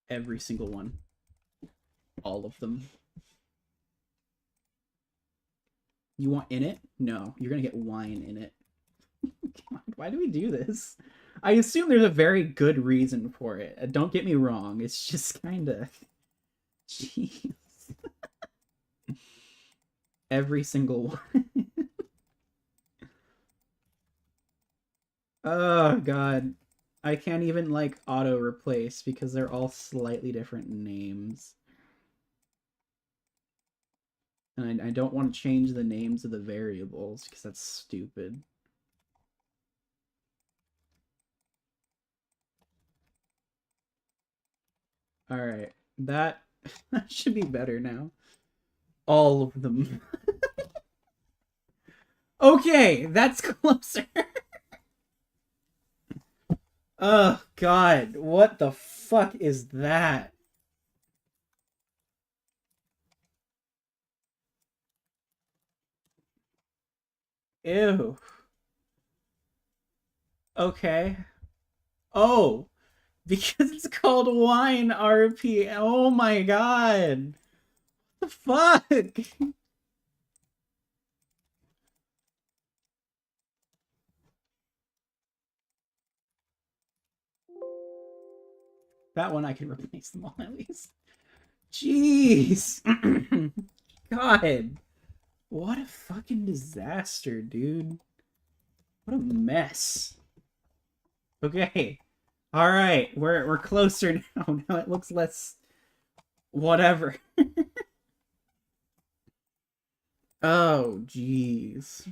Every single one. All of them. You want in it? No, you're gonna get wine in it. God, why do we do this? I assume there's a very good reason for it. Don't get me wrong, it's just kinda... Jeez. Every single one. Oh, God. I can't even, like, auto-replace because they're all slightly different names. And I don't want to change the names of the variables because that's stupid. Alright, that should be better now. All of them. Okay, that's closer. Oh, God. What the fuck is that? Ew. Okay. Oh, because it's called wine RP. Oh my god. What the fuck? That one I can replace them all at least. Jeez. God. What a fucking disaster, dude. What a mess. Okay. Alright, we're closer now. Now it looks less whatever. Oh, jeez.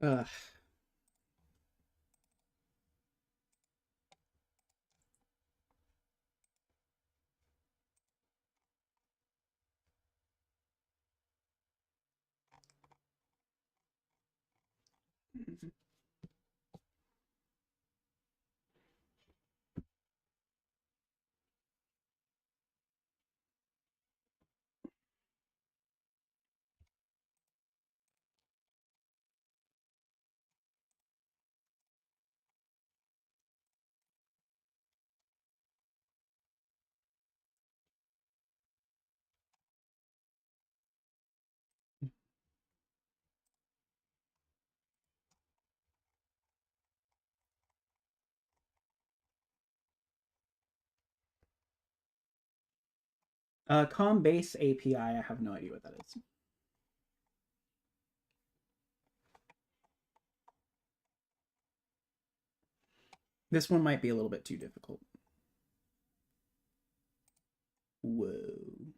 Ugh. Combase API, I have no idea what that is. This one might be a little bit too difficult. Whoa.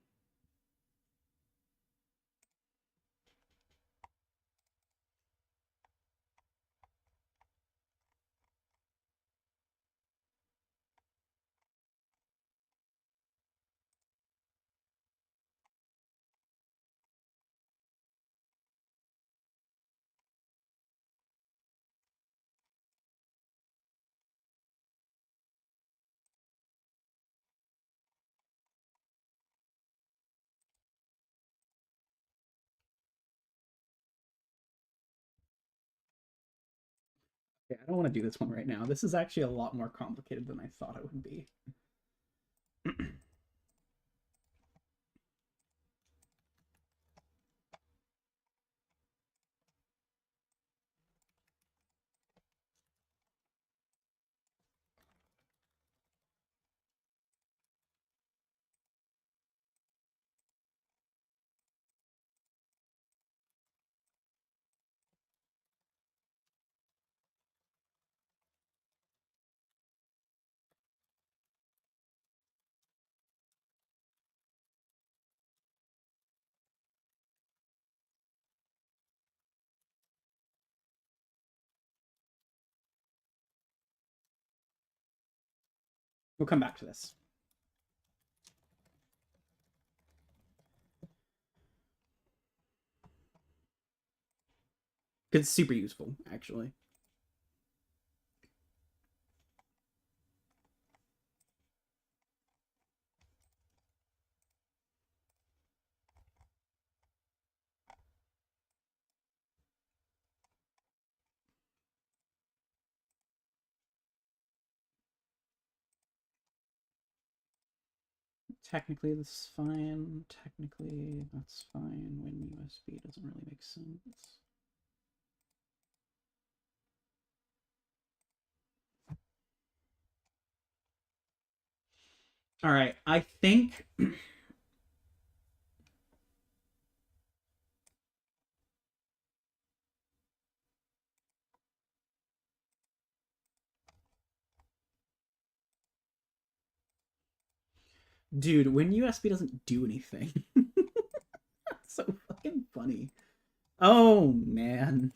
Yeah, I don't want to do this one right now. This is actually a lot more complicated than I thought it would be. We'll come back to this. It's super useful, actually. Technically, this is fine. Technically, that's fine. When USB doesn't really make sense. All right, I think dude, when USB doesn't do anything. That's so fucking funny. Oh man.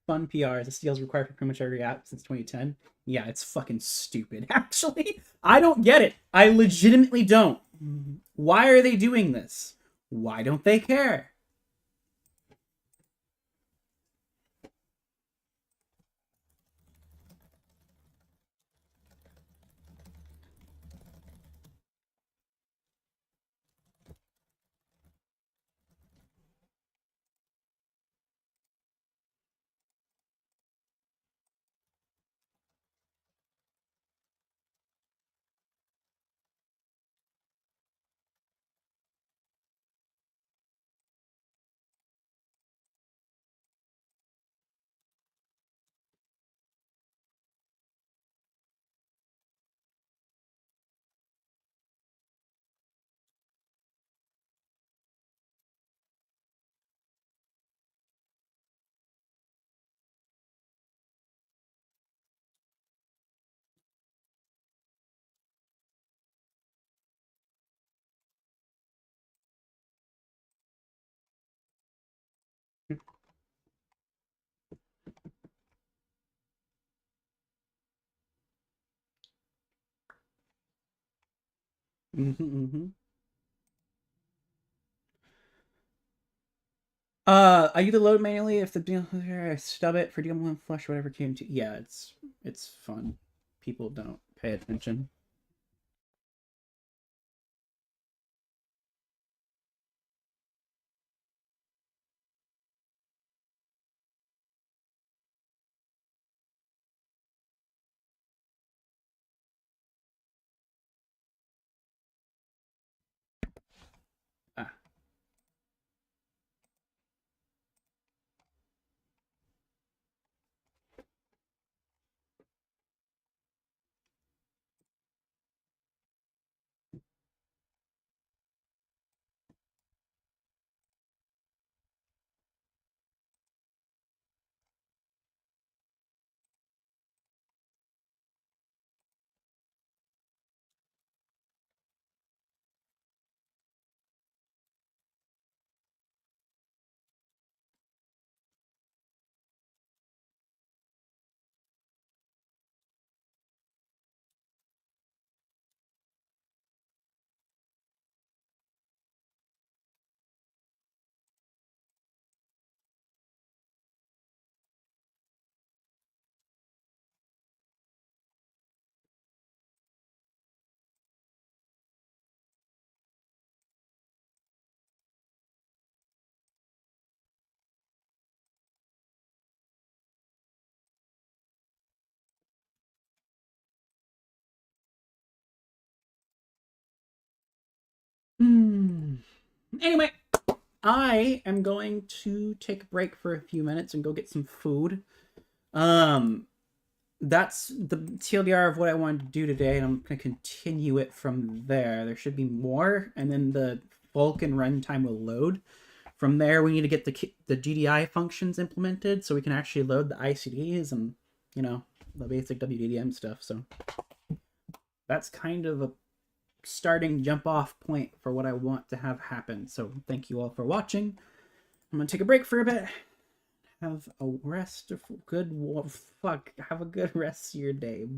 Fun PR. The CL is required for pretty much every app since 2010. Yeah, it's fucking stupid, actually. I don't get it. I legitimately don't. Why are they doing this? Why don't they care? I either load manually if I stub it for DM1 flush, whatever came to. Yeah, it's fun. People don't pay attention. Ah. Anyway, I am going to take a break for a few minutes and go get some food. Um, that's the TLDR of what I wanted to do today, and I'm going to continue it from there. There should be more, and then the Vulkan runtime will load. From there, we need to get the GDI functions implemented so we can actually load the ICDs and, you know, the basic WDDM stuff. So that's kind of a starting jump off point for what I want to have happen. So thank you all for watching. I'm going to take a break for a bit. Have a rest of good, fuck, have a good rest of your day.